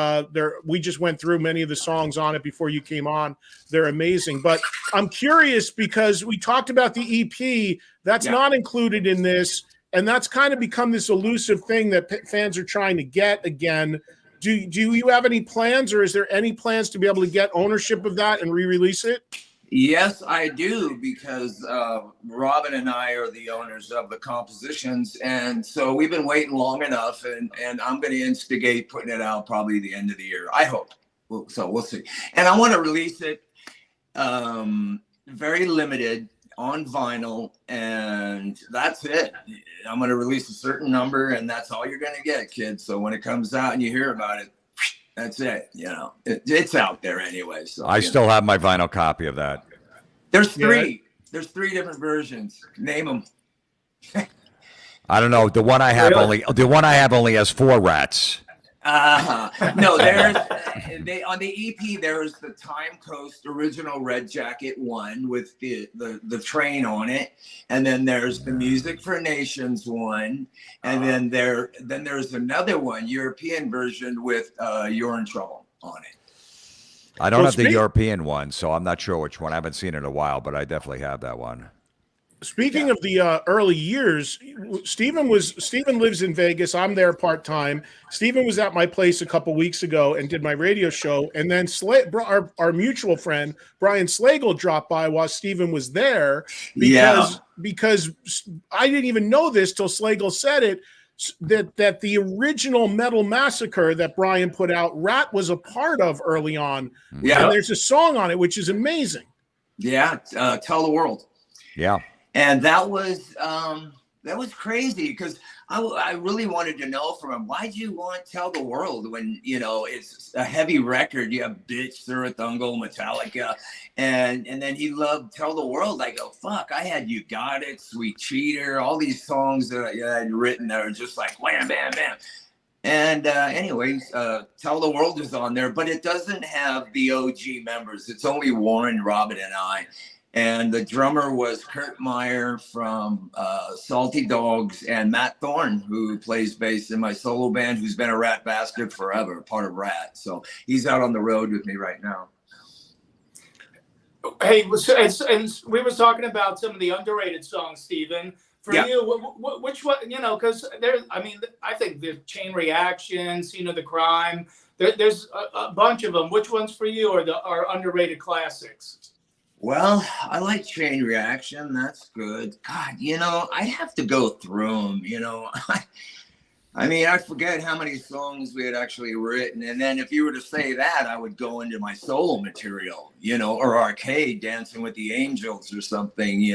we just went through many of the songs on it before you came on. They're amazing. But I'm curious because we talked about the EP. That's not included in this. And that's kind of become this elusive thing that fans are trying to get again. Do you have any plans, or is there any plans to be able to get ownership of that and re-release it? Yes, I do, because Robin and I are the owners of the compositions. And so we've been waiting long enough, and I'm going to instigate putting it out probably the end of the year, I hope. So we'll see. And I want to release it very limited on vinyl, and that's it. I'm going to release a certain number, and that's all you're going to get, kids. So when it comes out and you hear about it, that's it. It's out there anyway. So I still have my vinyl copy of that. There's 3. There's 3 different versions. Name them. I don't know. The one I have only has 4 rats. No, there's on the EP. There's the Time Coast original Red Jacket one with the train on it, and then there's the Music for Nations one, and then there's another one, European version with You're in Trouble on it. I don't have the European one, so I'm not sure which one. I haven't seen it in a while, but I definitely have that one. Speaking of the early years, Stephen lives in Vegas. I'm there part-time. Stephen was at my place a couple weeks ago and did my radio show. And then our mutual friend, Brian Slagle, dropped by while Stephen was there because I didn't even know this till Slagle said it, that the original Metal Massacre that Brian put out, Ratt was a part of early on. Yeah. And there's a song on it, which is amazing. Yeah. Tell the World. Yeah. And that was crazy, because I really wanted to know from him, why'd you want Tell the World when, it's a heavy record? You have Bitch, Thurathungal, Metallica, and then he loved Tell the World. I go, fuck, I had You Got It, Sweet Cheater, all these songs that I had written that are just like wham, bam, bam. And anyways, Tell the World is on there, but it doesn't have the OG members. It's only Warren, Robin, and I. And the drummer was Kurt Meyer from Salty Dogs, and Matt Thorne, who plays bass in my solo band, who's been a Ratt bastard forever, part of Ratt. So he's out on the road with me right now. Hey, and we were talking about some of the underrated songs, Stephen. For you, which one, because I think the Chain Reaction, Scene of the Crime, there's a bunch of them. Which ones for you are underrated classics? Well, I like Chain Reaction. That's good. God, I'd have to go through them. I mean, I forget how many songs we had actually written. And then if you were to say that, I would go into my solo material, or Arcade, Dancing with the Angels or something,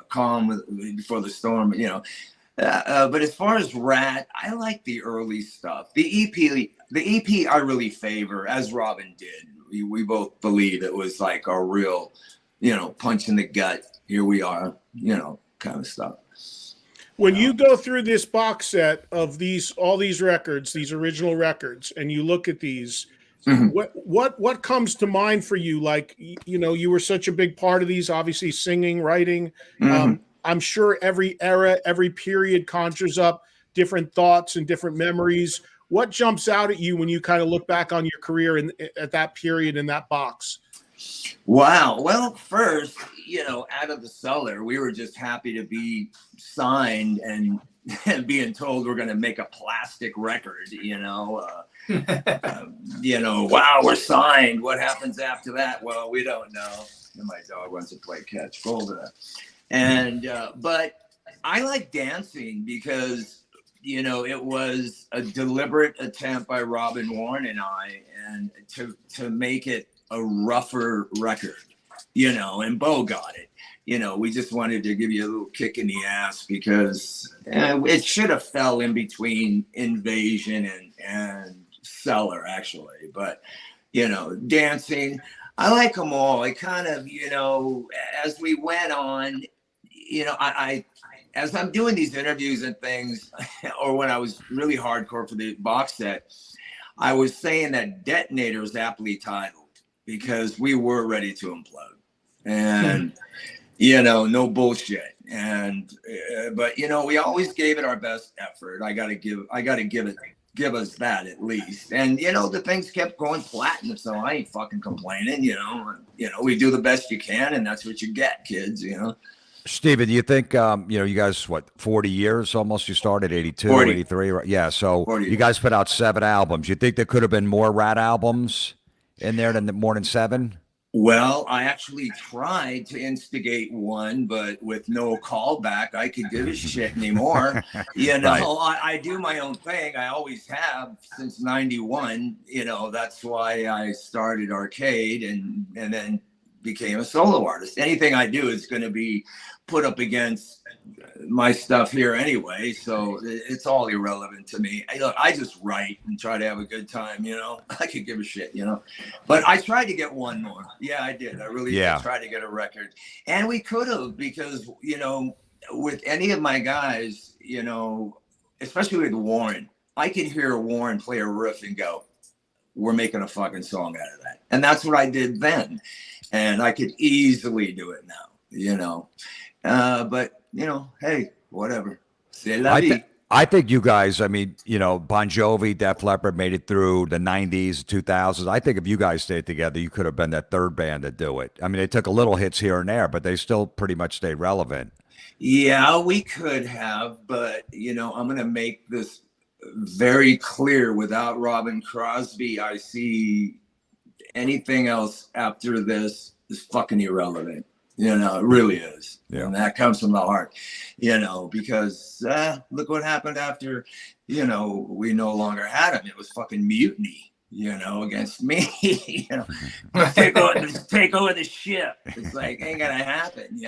Calm Before the Storm, but as far as Ratt, I like the early stuff. The EP I really favor, as Robin did. We both believe it was like our real, punch in the gut. Here we are, kind of stuff. When you go through this box set of all these records, these original records, and you look at these, what comes to mind for you? Like, you were such a big part of these, obviously singing, writing. I'm sure every era, every period conjures up different thoughts and different memories. What jumps out at you when you kind of look back on your career at that period in that box? Wow. Well, first, out of the cellar, we were just happy to be signed and being told we're going to make a plastic record, wow, we're signed. What happens after that? Well, we don't know. And my dog wants to play catch. Hold it up. And, but I like dancing because, it was a deliberate attempt by Robin Warren and I, and to make it a rougher record, and Bo got it. We just wanted to give you a little kick in the ass because it should have fell in between Invasion and Cellar, actually. But, dancing, I like them all. I kind of, as we went on, I as I'm doing these interviews and things, or when I was really hardcore for the box set, I was saying that Detonator is aptly titled because we were ready to implode. And, no bullshit. And, but, we always gave it our best effort. I gotta give us that at least. And, the things kept going platinum, so I ain't fucking complaining, we do the best you can, and that's what you get, kids, Stephen, do you think, you guys, 40 years almost? You started 82, 40. 83, right? Yeah, so 40. you guys put out 7 albums. You think there could have been more Ratt albums in there more than 7? Well, I actually tried to instigate one, but with no callback, I could give a shit anymore. Right. I do my own thing. I always have since 91. That's why I started Arcade and then became a solo artist. Anything I do is going to be put up against my stuff here anyway, so it's all irrelevant to me. I just write and try to have a good time, I could give a shit, but I tried to get one more. Yeah, I did. I really did try to get a record, and we could have, because with any of my guys, especially with Warren, I could hear Warren play a riff and go, we're making a fucking song out of that. And that's what I did then, and I could easily do it now, but hey, whatever. I think you guys, Bon Jovi, Def Leppard made it through the 90s, 2000s. I think if you guys stayed together, you could have been that third band to do it. They took a little hits here and there, but they still pretty much stayed relevant. Yeah, we could have, but, I'm going to make this very clear. Without Robin Crosby, I see anything else after this is fucking irrelevant. It really is. Yeah. And that comes from the heart, because look what happened after, we no longer had him. It was fucking mutiny, against me, take over the ship. It's like, ain't gonna happen,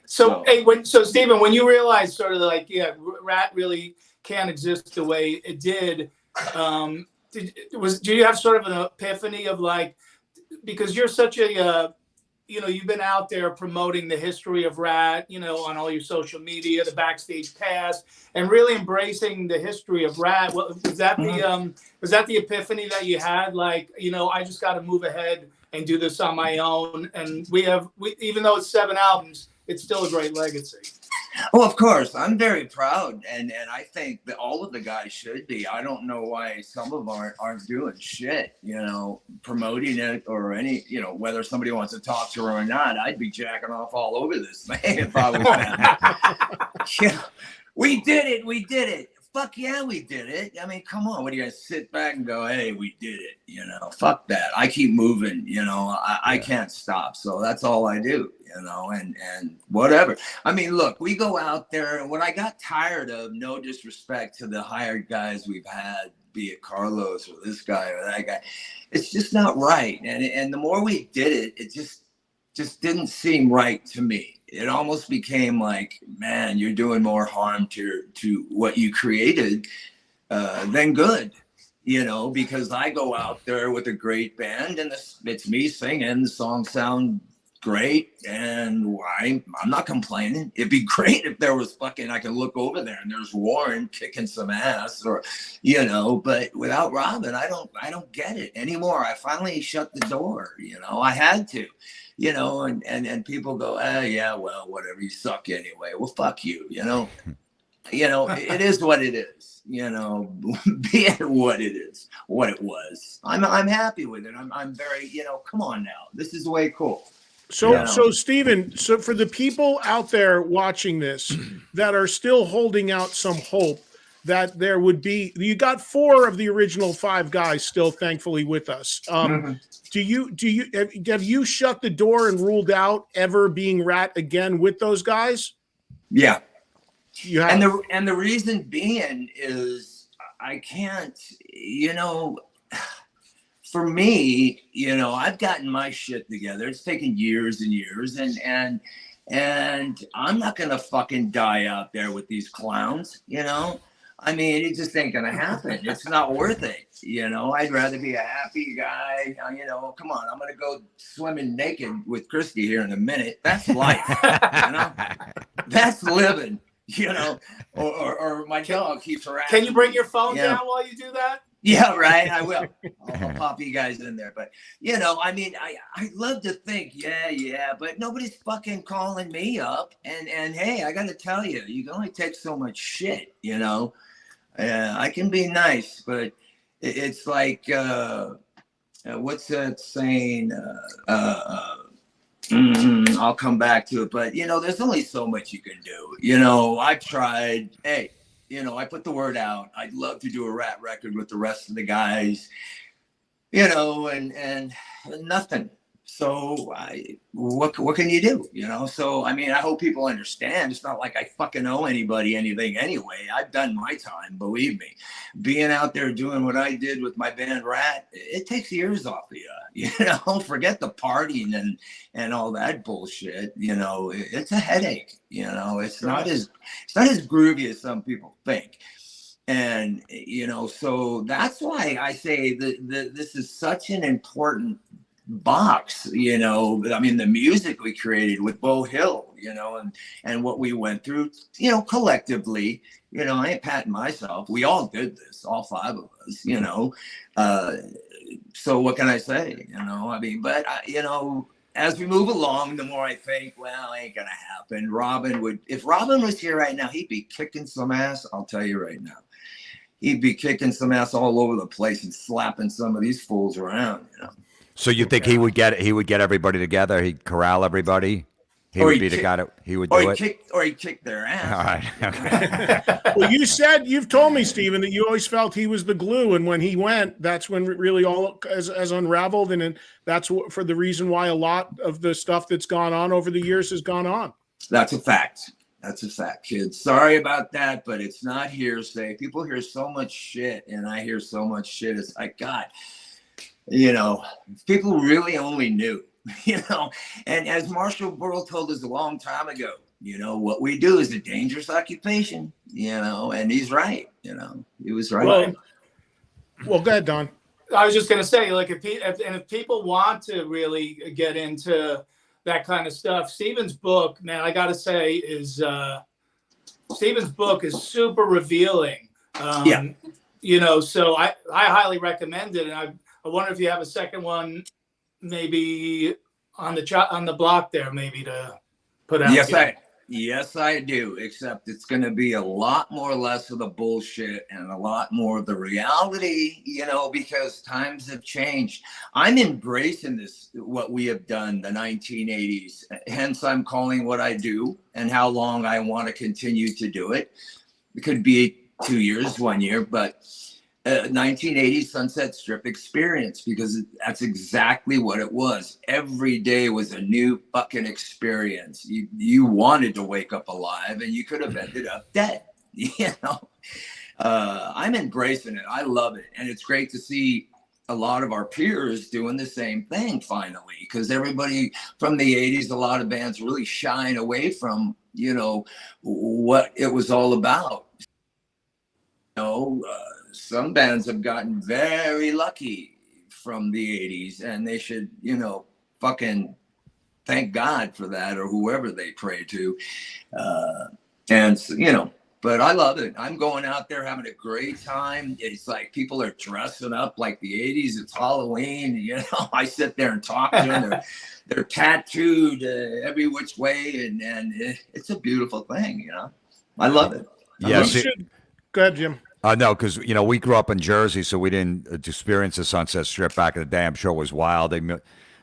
So, so Stephen, when you realized sort of like, Ratt really can't exist the way it did, do you have sort of an epiphany of like, because you're such a, you've been out there promoting the history of Ratt, on all your social media, the backstage pass, and really embracing the history of Ratt. Was that the epiphany that you had? Like, I just got to move ahead and do this on my own. And we even though it's 7 albums, it's still a great legacy. Oh, of course. I'm very proud. And I think that all of the guys should be. I don't know why some of them aren't doing shit, promoting it or any, whether somebody wants to talk to her or not. I'd be jacking off all over this, man, if I was that. We did it. fuck yeah, we did it. I mean, come on. What do you guys sit back and go, hey, we did it? You know, fuck that. I keep moving, you know, I can't stop. So that's all I do, you know, and whatever. I mean, look, we go out there, and what I got tired of, no disrespect to the hired guys we've had, be it Carlos or this guy or that guy, it's just not right. And the more we did it, it just didn't seem right to me. It almost became like, man, you're doing more harm to what you created than good, you know, because I go out there with a great band and it's me singing, the songs sound great, and I'm not complaining. It'd be great if there was fucking, I can look over there and there's Warren kicking some ass, or, you know, but without Robin, I don't get it anymore. I finally shut the door, you know, I had to. You know, and people go, yeah, well, whatever, you suck anyway. Well, fuck you, you know. It is what it is, you know, be it what it is, what it was. I'm happy with it. I'm very, you know, come on now. This is way cool. So Stephen, so for the people out there watching this that are still holding out some hope that there would be, you got 4 of the original 5 guys still thankfully with us. Have you shut the door and ruled out ever being Ratt again with those guys? Yeah. You have. And the reason being is I can't, you know, for me, you know, I've gotten my shit together. It's taken years and years, and I'm not gonna fucking die out there with these clowns, you know. I mean, it just ain't gonna happen. It's not worth it, you know. I'd rather be a happy guy. You know, come on, I'm gonna go swimming naked with Christy here in a minute. That's life, you know. That's living, you know. Or my dog keeps harassing. Can you bring your phone down while you do that? Yeah, right. I will. I'll pop you guys in there. But, you know, I mean, I love to think, yeah, but nobody's fucking calling me up. And hey, I got to tell you, you can only take so much shit, you know. I can be nice, but it's like, what's that saying? I'll come back to it. But, you know, there's only so much you can do. You know, I tried. Hey. You know, I put the word out. I'd love to do a Ratt record with the rest of the guys, you know, and nothing. So what can you do? You know, so, I mean, I hope people understand. It's not like I fucking owe anybody anything anyway. I've done my time, believe me. Being out there doing what I did with my band Ratt, it takes years off of you. You know, forget the partying and all that bullshit. You know, it's a headache. You know, it's not as groovy as some people think. And, you know, so that's why I say that this is such an important box, you know. I mean, the music we created with Bo Hill, you know, and what we went through, you know, collectively, you know, I ain't patting myself. We all did this, all 5 of us, you know. So what can I say? You know, I mean, but you know, as we move along, the more I think, well, it ain't gonna happen. If Robin was here right now, he'd be kicking some ass. I'll tell you right now, he'd be kicking some ass all over the place and slapping some of these fools around, you know. So you think he would get everybody together? He'd corral everybody. He would be the guy that he would do it. Or he'd kick their ass. All right. Okay. Well, you've told me, Stephen, that you always felt he was the glue, and when he went, that's when really all as unraveled, and that's for the reason why a lot of the stuff that's gone on over the years has gone on. That's a fact. That's a fact, kids. Sorry about that, but it's not hearsay. People hear so much shit, and I hear so much shit. It's like, God, you know, people really only knew, you know. And as Marshall Burl told us a long time ago, you know, what we do is a dangerous occupation, you know, and he's right, you know, he was right. Well, go ahead, Don. I was just going to say, like, if people want to really get into that kind of stuff, Stephen's book, man, I got to say, is Stephen's book is super revealing. You know, so I highly recommend it, and I wonder if you have a second one, maybe on the block there, maybe to put out. Yes, I do. Except it's going to be a lot more less of the bullshit and a lot more of the reality, you know, because times have changed. I'm embracing this, what we have done, the 1980s. Hence, I'm calling what I do and how long I want to continue to do it. It could be 2 years, 1 year, but 1980 Sunset Strip experience, because that's exactly what it was. Every day was a new fucking experience. You wanted to wake up alive, and you could have ended up dead. You know, I'm embracing it. I love it, and it's great to see a lot of our peers doing the same thing finally, because everybody from the 80s, a lot of bands really shine away from, you know, what it was all about. You know, some bands have gotten very lucky from the 80s, and they should, you know, fucking thank God for that, or whoever they pray to. And, you know, but I love it. I'm going out there having a great time. It's like people are dressing up like the 80s. It's Halloween. You know, I sit there and talk to them. They're tattooed every which way. And it's a beautiful thing, you know. I love it. Yes. Go ahead, Jim. No, because, you know, we grew up in Jersey, so we didn't experience the Sunset Strip back in the day. I'm sure it was wild.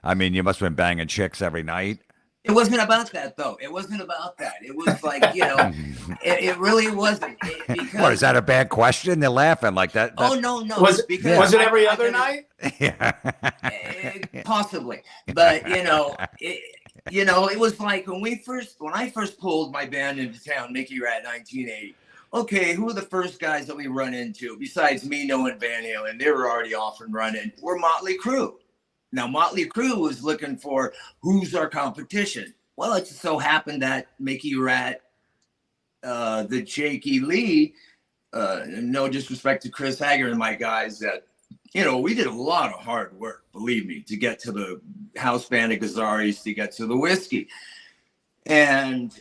I mean, you must have been banging chicks every night. It wasn't about that, though. It wasn't about that. It was like, you know, it really wasn't. Because, what, is that a bad question? They're laughing like that. Oh, no. Was it every other night? Yeah. Possibly. But, you know, it was like when I first pulled my band into town, Mickey Ratt, 1980. Okay, who are the first guys that we run into besides me, knowing Van Halen? They were already off and running. We're Motley Crue. Now, Motley Crue was looking for who's our competition. Well, it just so happened that Mickey Ratt, the Jakey Lee, no disrespect to Chris Hager and my guys, that, you know, we did a lot of hard work, believe me, to get to the house band of Gazzari's, to get to the whiskey. And,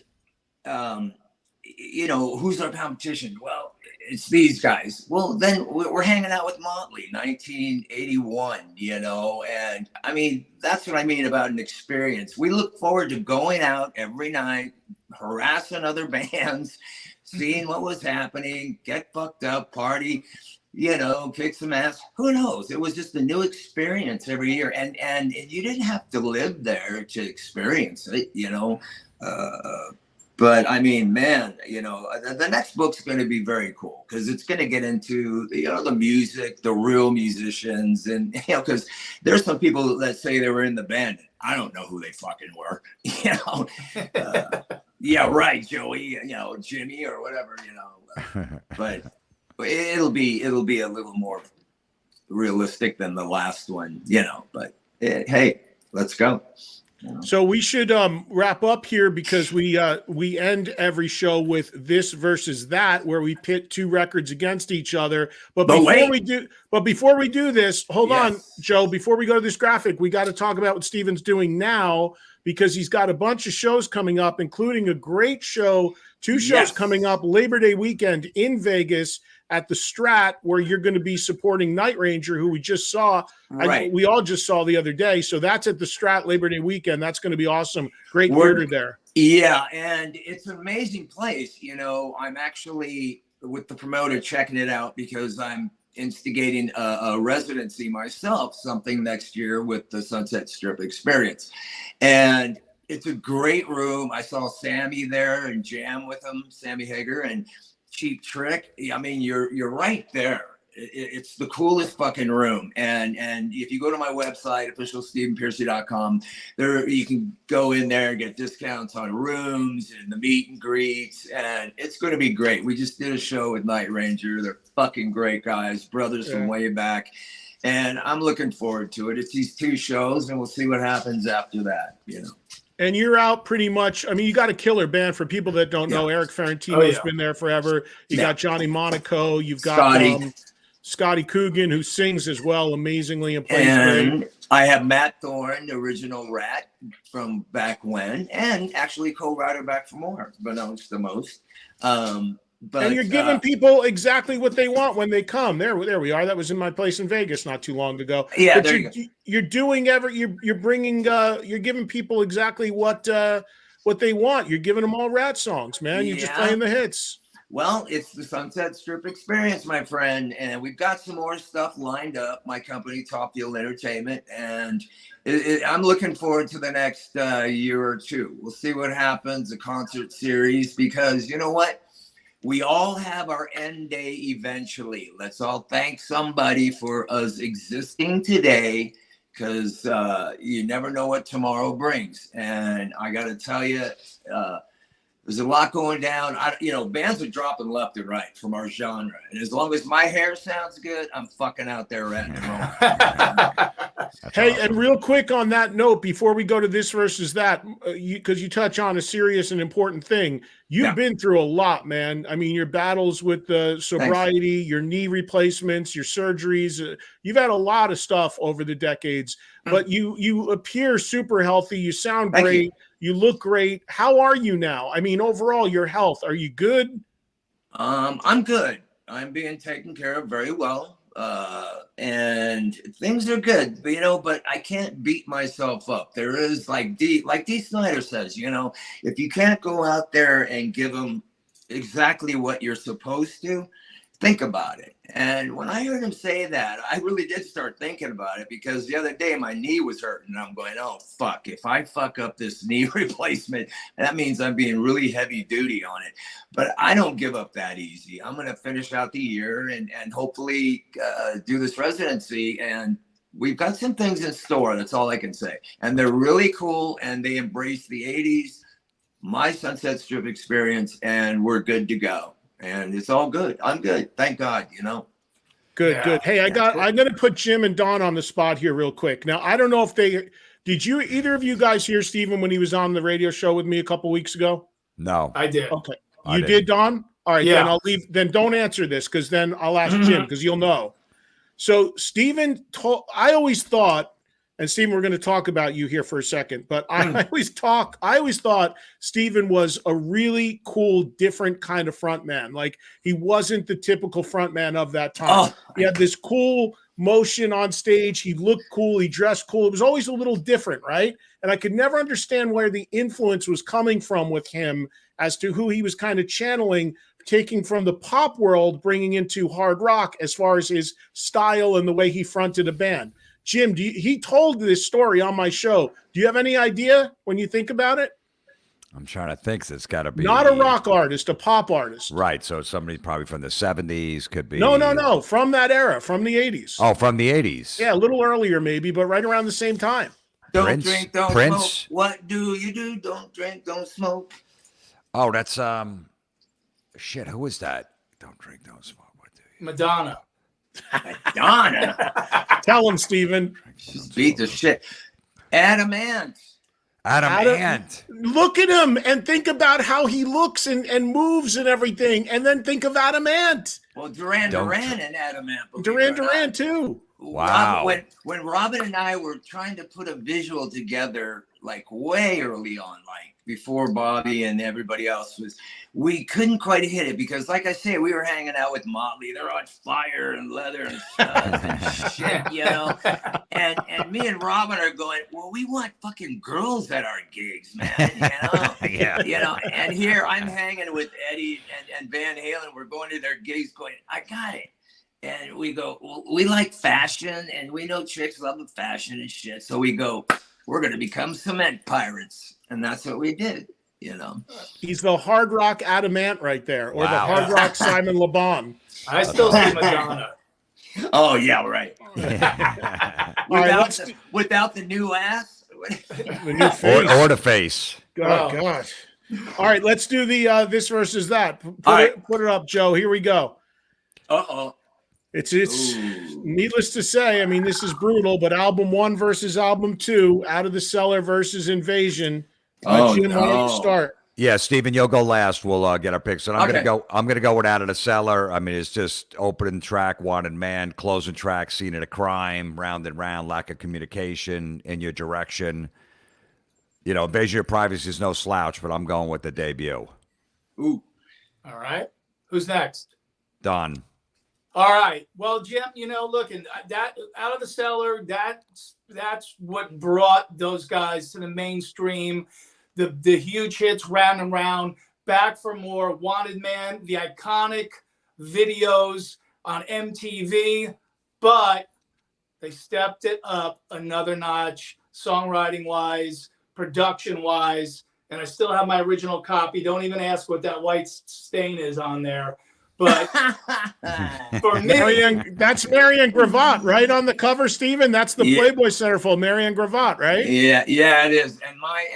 you know, who's our competition? Well, it's these guys. Well, then we're hanging out with Motley, 1981, you know, and I mean, that's what I mean about an experience. We look forward to going out every night, harassing other bands, seeing what was happening, get fucked up, party, you know, kick some ass. Who knows? It was just a new experience every year. And you didn't have to live there to experience it, you know. But I mean, man, you know, the next book's going to be very cool, because it's going to get into, you know, the music, the real musicians, and, you know, because there's some people that say they were in the band. I don't know who they fucking were, you know. Yeah, right, Joey, you know, Jimmy or whatever, you know. But it'll be a little more realistic than the last one, you know. But hey, let's go. So we should wrap up here, because we end every show with this versus that, where we pit two records against each other. But before we do this, hold on, Joe. Before we go to this graphic, we got to talk about what Stephen's doing now, because he's got a bunch of shows coming up, including a great show, two shows coming up Labor Day weekend in Vegas at the Strat, where you're going to be supporting Night Ranger, who we just saw. Right. We all just saw the other day. So that's at the Strat Labor Day weekend. That's going to be awesome. Great theater there. Yeah, and it's an amazing place. You know, I'm actually with the promoter checking it out, because I'm instigating a residency myself, something next year with the Sunset Strip experience. And it's a great room. I saw Sammy there and jam with him, Sammy Hager and Cheap Trick. I mean, you're right there. It's the coolest fucking room. And if you go to my website, officialstephenpearcy.com, there you can go in there and get discounts on rooms and the meet and greets, and it's going to be great. We just did a show with Night Ranger. They're fucking great guys, brothers from way back, and I'm looking forward to it. It's these two shows, and we'll see what happens after that, you know. And you're out pretty much. I mean, you got a killer band. For people that don't know, Eric Ferrantino's been there forever. You got Johnny Monaco. You've got Scotty Coogan, who sings as well amazingly and plays great. I have Matt Thorne, the original Ratt from back when, and actually co-writer back for more, pronounced the most. But, and you're giving people exactly what they want when they come. There we are. That was in my place in Vegas not too long ago. Yeah, but you're doing you're bringing you're giving people exactly what they want. You're giving them all Ratt songs, man. You're just playing the hits. Well, it's the Sunset Strip experience, my friend, and we've got some more stuff lined up. My company, Top Deal Entertainment, and I'm looking forward to the next year or two. We'll see what happens, a concert series, because you know what? we all have our end day eventually. Let's all thank somebody for us existing today, because you never know what tomorrow brings. And I got to tell you, there's a lot going down. Bands are dropping left and right from our genre. And as long as my hair sounds good, I'm fucking out there ratting and rolling. Hey, awesome. And real quick on that note, before we go to this versus that, because you touch on a serious and important thing, you've been through a lot, man. I mean, your battles with the sobriety, Thanks. Your knee replacements, your surgeries, you've had a lot of stuff over the decades, but you appear super healthy. You sound great. You look great. How are you now? I mean, overall, your health, are you good? I'm good. I'm being taken care of very well. And things are good, but I can't beat myself up. There is like D Snyder says, if you can't go out there and give them exactly what you're supposed to, think about it. And when I heard him say that, I really did start thinking about it, because the other day my knee was hurting and I'm going, oh, fuck, if I fuck up this knee replacement, that means I'm being really heavy duty on it. But I don't give up that easy. I'm going to finish out the year and hopefully do this residency. And we've got some things in store. That's all I can say. And they're really cool. And they embrace the 80s, my Sunset Strip experience, and we're good to go. And it's all good. I'm good. Thank God, Good, good. Hey, I'm going to put Jim and Don on the spot here real quick. Now, I don't know if did either of you guys hear Stephen when he was on the radio show with me a couple weeks ago? No. I did. Okay. You did, Don? All right, then I'll leave. Then don't answer this, because then I'll ask Jim, because you'll know. So Stephen, I always thought, and Stephen, we're going to talk about you here for a second, but I always thought Stephen was a really cool, different kind of front man. Like, he wasn't the typical front man of that time. He had this cool motion on stage. He looked cool. He dressed cool. It was always a little different, right? And I could never understand where the influence was coming from with him, as to who he was kind of channeling, taking from the pop world, bringing into hard rock as far as his style and the way he fronted a band. Jim, he told this story on my show. Do you have any idea when you think about it? I'm trying to think. It's got to be not a rock artist, a pop artist. Right. So somebody probably from the 70s could be. No. From that era, from the 80s. Oh, from the 80s. Yeah, a little earlier maybe, but right around the same time. Don't drink, don't smoke. What do you do? Don't drink, don't smoke. Oh, that's shit. Who is that? Don't drink, don't smoke. What do you? Madonna. Madonna. Tell him, Stephen. She's beat the shit. Adam Ant. Look at him and think about how he looks and moves and everything, and then think of Adam Ant. Well, Duran and Adam Ant. Duran too. Wow. When Robin and I were trying to put a visual together, like way early on, like before Bobby and everybody else we couldn't quite hit it, because like I say, we were hanging out with Motley. They're on fire and leather and stuff and shit, and me and Robin are going, well, we want fucking girls at our gigs, man, and here I'm hanging with Eddie and Van Halen. We're going to their gigs going, I got it. And we go, well, we like fashion, and we know chicks love the fashion and shit. So we go, we're going to become cement pirates. And that's what we did, He's the hard rock Adam Ant right there, or the hard rock Simon Le Bon. I still see Madonna. Oh, yeah, right. Without the new ass. The new face. Or the face. Oh, God. All right, let's do the this versus that. Put it up, Joe. Here we go. Uh-oh. It's needless to say, I mean, this is brutal, but album 1 versus album 2, Out of the Cellar versus Invasion. Jim, why don't you start? Yeah, Stephen, you'll go last. We'll get our picks. And I'm gonna go with Out of the Cellar. I mean, it's just opening track, Wanted Man, closing track, Scene of the Crime, Round and Round, lack of communication in your direction. Invasion of Privacy is no slouch, but I'm going with the debut. Ooh. All right. Who's next? Don. All right. Well, Jim, looking that Out of the Cellar, that's what brought those guys to the mainstream. The huge hits, Round and Round, Back for More, Wanted Man, the iconic videos on MTV, but they stepped it up another notch, songwriting wise, production wise, and I still have my original copy. Don't even ask what that white stain is on there. But for me, that's Marianne Gravatt, right on the cover, Stephen. That's the Playboy centerfold, Marianne Gravatt, right? Yeah, it is. And my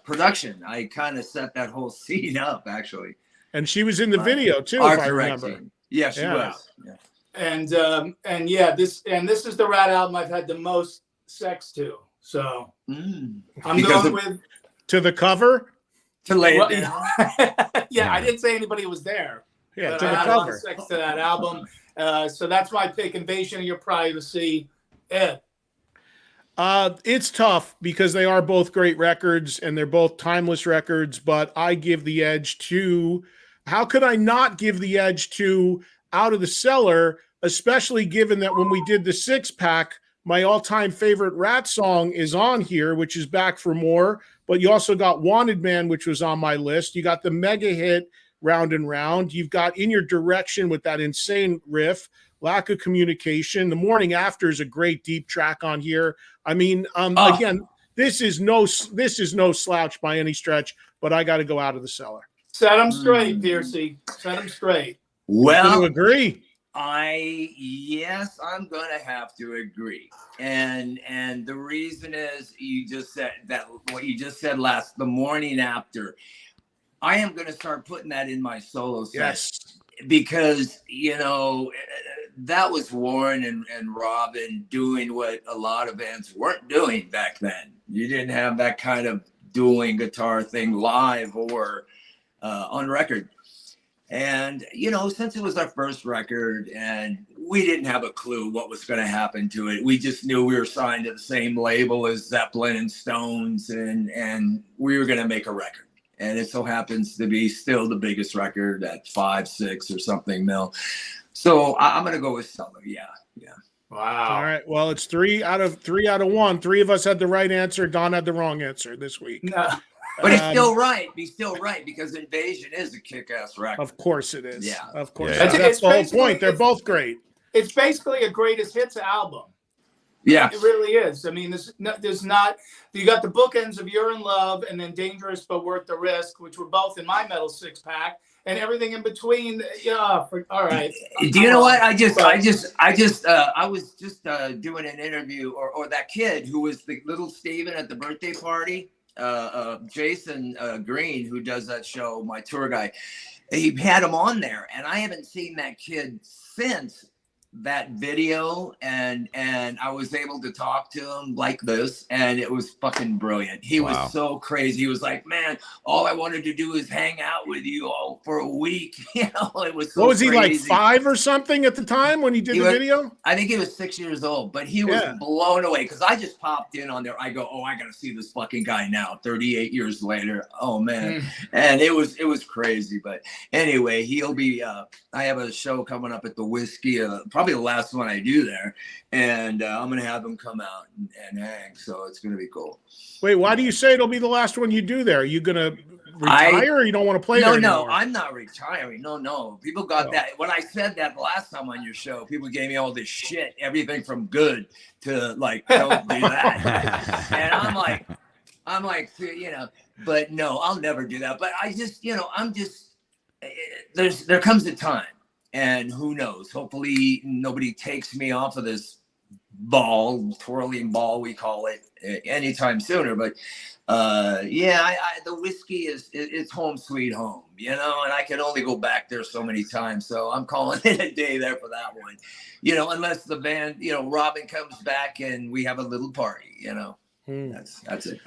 production, I kind of set that whole scene up actually. And she was in the video too, if I remember. Yeah, she was. Yeah. And this is the Ratt album I've had the most sex to. So I'm going with to the cover. To lay it down. I didn't say anybody was there. Yeah, to I the had cover. a lot of sex to that album. So that's my pick. Invasion of Your Privacy. Ed. It's tough because they are both great records and they're both timeless records, but I give the edge to, how could I not give the edge to Out of the Cellar, especially given that when we did the 6-pack, my all-time favorite Ratt song is on here, which is Back for More, but you also got Wanted Man, which was on my list. You got the mega hit Round and Round. You've got In Your Direction with that insane riff, Lack of Communication. The Morning After is a great deep track on here. I mean, again, this is no slouch by any stretch, but I got to go Out of the Cellar. Set them straight, Pearcy. Set them straight. Well, you agree. Yes, I'm gonna have to agree, and the reason is you just said that what you just said last, The Morning After. I am gonna start putting that in my solo set. Yes, because that was Warren and Robin doing what a lot of bands weren't doing back then. You didn't have that kind of dueling guitar thing live or on record. And, since it was our first record and we didn't have a clue what was going to happen to it, we just knew we were signed to the same label as Zeppelin and Stones and we were going to make a record. And it so happens to be still the biggest record at 5, 6 or something mil. So I'm going to go with Cellar. Yeah. Wow. All right. Well, it's 3 out of 1. 3 of us had the right answer. Don had the wrong answer this week. No. But he's still right. He's still right because Invasion is a kick-ass record. Of course it is. Yeah. Of course. Yeah. That's the whole point. They're both great. It's basically a greatest hits album. Yeah. It really is. I mean, there's not, you got the bookends of You're in Love and then Dangerous But Worth the Risk, which were both in my metal 6-pack, and everything in between. All right. Do you know what? I was just doing an interview or that kid who was the little Stephen at the birthday party. Jason Green, who does that show, my tour guy, he had him on there, and I haven't seen that kid since that video, and I was able to talk to him like this, and it was fucking brilliant. He was so crazy. He was like, man, all I wanted to do is hang out with you all for a week. It was so what was he, crazy. like 5 or something at the time when he did the video? I think he was 6 years old, but he was blown away because I just popped in on there. I go, I gotta see this fucking guy now, 38 years later. Oh man. And it was crazy. But anyway, he'll be I have a show coming up at the Whiskey, probably the last one I do there, and I'm gonna have him come out and hang, so it's gonna be cool. Wait, why do you say it'll be the last one you do there? Are you gonna retire or you don't want to play there anymore? No, I'm not retiring. No. People got that. When I said that last time on your show, people gave me all this shit, everything from good to like, don't do that. And I'm like, but no, I'll never do that. But I just, there comes a time, and who knows, hopefully nobody takes me off of this twirling ball, we call it, anytime sooner. But the Whiskey it's home sweet home, and I can only go back there so many times. So I'm calling it a day there for that one, unless the band, Robin comes back and we have a little party, that's it.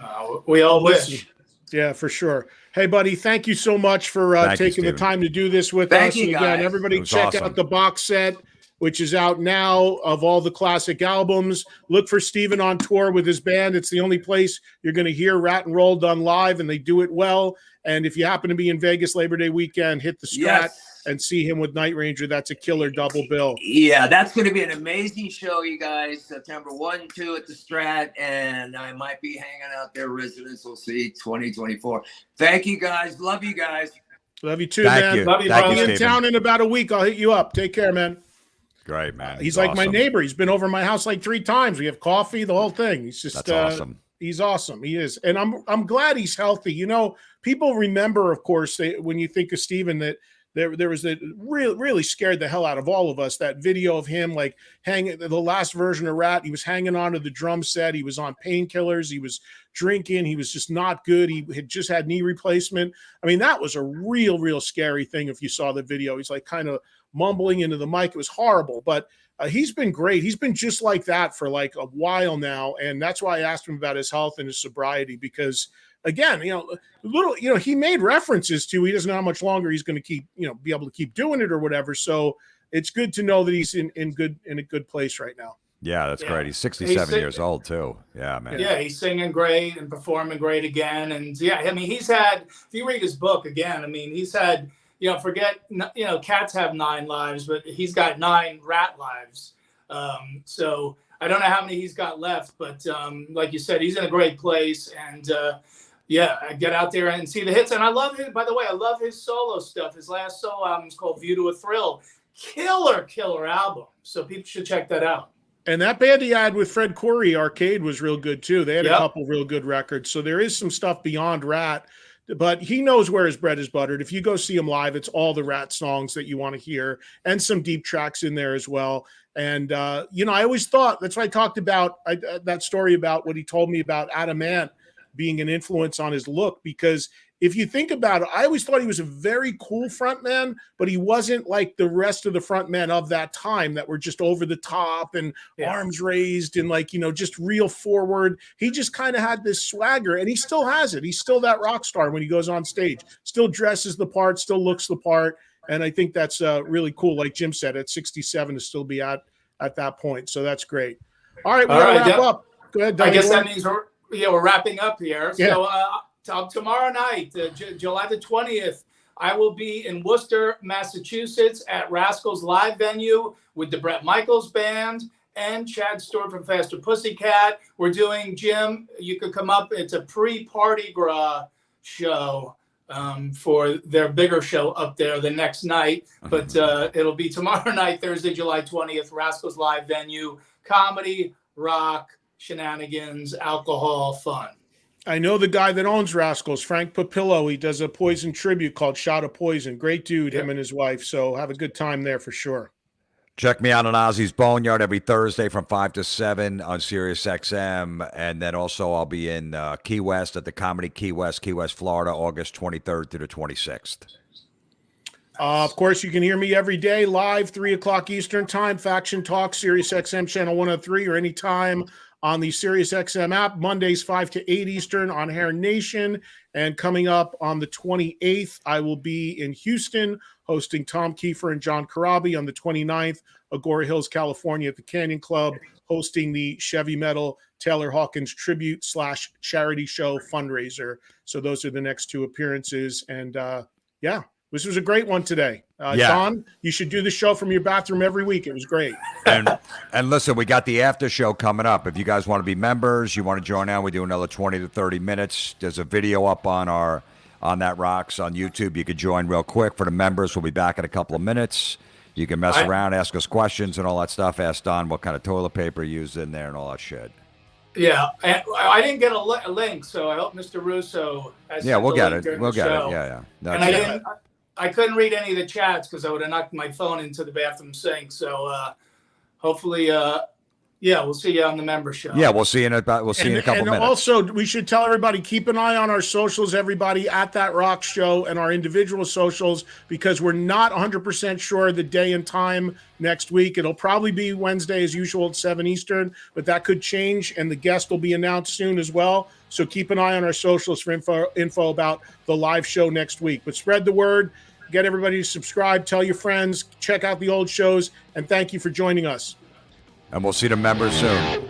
We all wish. Yeah, for sure. Hey, buddy, thank you so much for taking the time to do this with us. Thank you, again, guys. everybody check out the box set, which is out now, of all the classic albums. Look for Stephen on tour with his band. It's the only place you're going to hear Ratt and Roll done live, and they do it well. And if you happen to be in Vegas Labor Day weekend, hit the Strat and see him with Night Ranger. That's a killer double bill. Yeah, that's going to be an amazing show, you guys. September 1, 2 at the Strat, and I might be hanging out there. Residents will see 2024. Thank you, guys. Love you guys. Love you too, Thank man. you. Love you, Thank you, in town in about a week. I'll hit you up. Take care, man. Great, man. He's like my neighbor. He's been over my house like 3 times. We have coffee, the whole thing. He's just that's awesome. He's awesome. He is. And I'm glad he's healthy. You know, people remember, of course, when you think of Stephen, that there was that really scared the hell out of all of us. That video of him like hanging, the last version of Ratt, he was hanging onto the drum set. He was on painkillers. He was drinking. He was just not good. He had just had knee replacement. I mean, that was a real scary thing. If you saw the video, he's like kind of mumbling into the mic. It was horrible, but he's been great. He's been just like that for like a while now. And that's why I asked him about his health and his sobriety, because again, he made references to, he doesn't know how much longer he's going to keep, be able to keep doing it or whatever. So it's good to know that he's in a good place right now. Yeah, that's great. He's 67 years old too. Yeah, man. Yeah, he's singing great and performing great again. And yeah, I mean, he's had, if you read his book again, I mean, he's had, cats have 9 lives, but he's got 9 rat lives. So I don't know how many he's got left, but like you said, he's in a great place. And get out there and see the hits. And I love him, by the way, I love his solo stuff. His last solo album is called View to a Thrill. Killer album. So people should check that out. And that band he had with Fred Coury, Arcade, was real good too. They had a couple real good records. So there is some stuff beyond Ratt, but he knows where his bread is buttered. If you go see him live, it's all the Ratt songs that you want to hear and some deep tracks in there as well. And, I always thought, that's why I talked about that story about what he told me about Adam Ant being an influence on his look, because if you think about it, I always thought he was a very cool frontman, but he wasn't like the rest of the frontmen of that time that were just over the top and arms raised and like, just real forward. He just kind of had this swagger, and he still has it. He's still that rock star when he goes on stage, still dresses the part, still looks the part. And I think that's really cool. Like Jim said, at 67 to still be at that point. So that's great. All right, we're going to wrap up. Go ahead, Donnie. I guess that means we're wrapping up here. Yeah. So tomorrow night, July the 20th, I will be in Worcester, Massachusetts at Rascals Live Venue with the Bret Michaels Band and Chad Stewart from Faster Pussycat. We're doing, Jim, you could come up. It's a pre-Parti-Gras show for their bigger show up there the next night. But it'll be tomorrow night, Thursday, July 20th, Rascals Live Venue, comedy, rock, shenanigans, alcohol, fun. I know the guy that owns Rascals, Frank Papillo. He does a Poison tribute called Shot of Poison. Great dude, him and his wife. So have a good time there for sure. Check me out on Ozzy's Boneyard every Thursday from 5 to 7 on Sirius XM. And then also I'll be in Key West at the Comedy Key West, Florida, August 23rd through the 26th. Of course, you can hear me every day live, 3 o'clock Eastern time, Faction Talk, Sirius XM channel 103, or anytime on the Sirius XM app, Mondays 5 to 8 Eastern on Hair Nation. And coming up on the 28th, I will be in Houston hosting Tom Kiefer and John Karabi. On the 29th, Agora Hills, California at the Canyon Club, hosting the Chevy Metal Taylor Hawkins tribute/charity show fundraiser. So those are the next 2 appearances. And this was a great one today. Don, you should do the show from your bathroom every week. It was great. And listen, we got the after show coming up. If you guys want to be members, you want to join on, we do another 20 to 30 minutes. There's a video up on That Rocks on YouTube. You could join real quick. For the members, we'll be back in a couple of minutes. You can mess around, ask us questions and all that stuff. Ask Don what kind of toilet paper he used in there and all that shit. Yeah, I didn't get a link, so I hope Mr. Russo has. Yeah, we'll get it. We'll get it. Yeah. And I couldn't read any of the chats because I would have knocked my phone into the bathroom sink. So hopefully, we'll see you on the member show. Yeah, we'll see you in a couple minutes. And also, we should tell everybody, keep an eye on our socials, everybody, at That Rock Show, and our individual socials, because we're not 100% sure the day and time next week. It'll probably be Wednesday as usual at 7 Eastern, but that could change, and the guest will be announced soon as well. So keep an eye on our socials for info about the live show next week. But spread the word, get everybody to subscribe, tell your friends, check out the old shows, and thank you for joining us. And we'll see the members soon.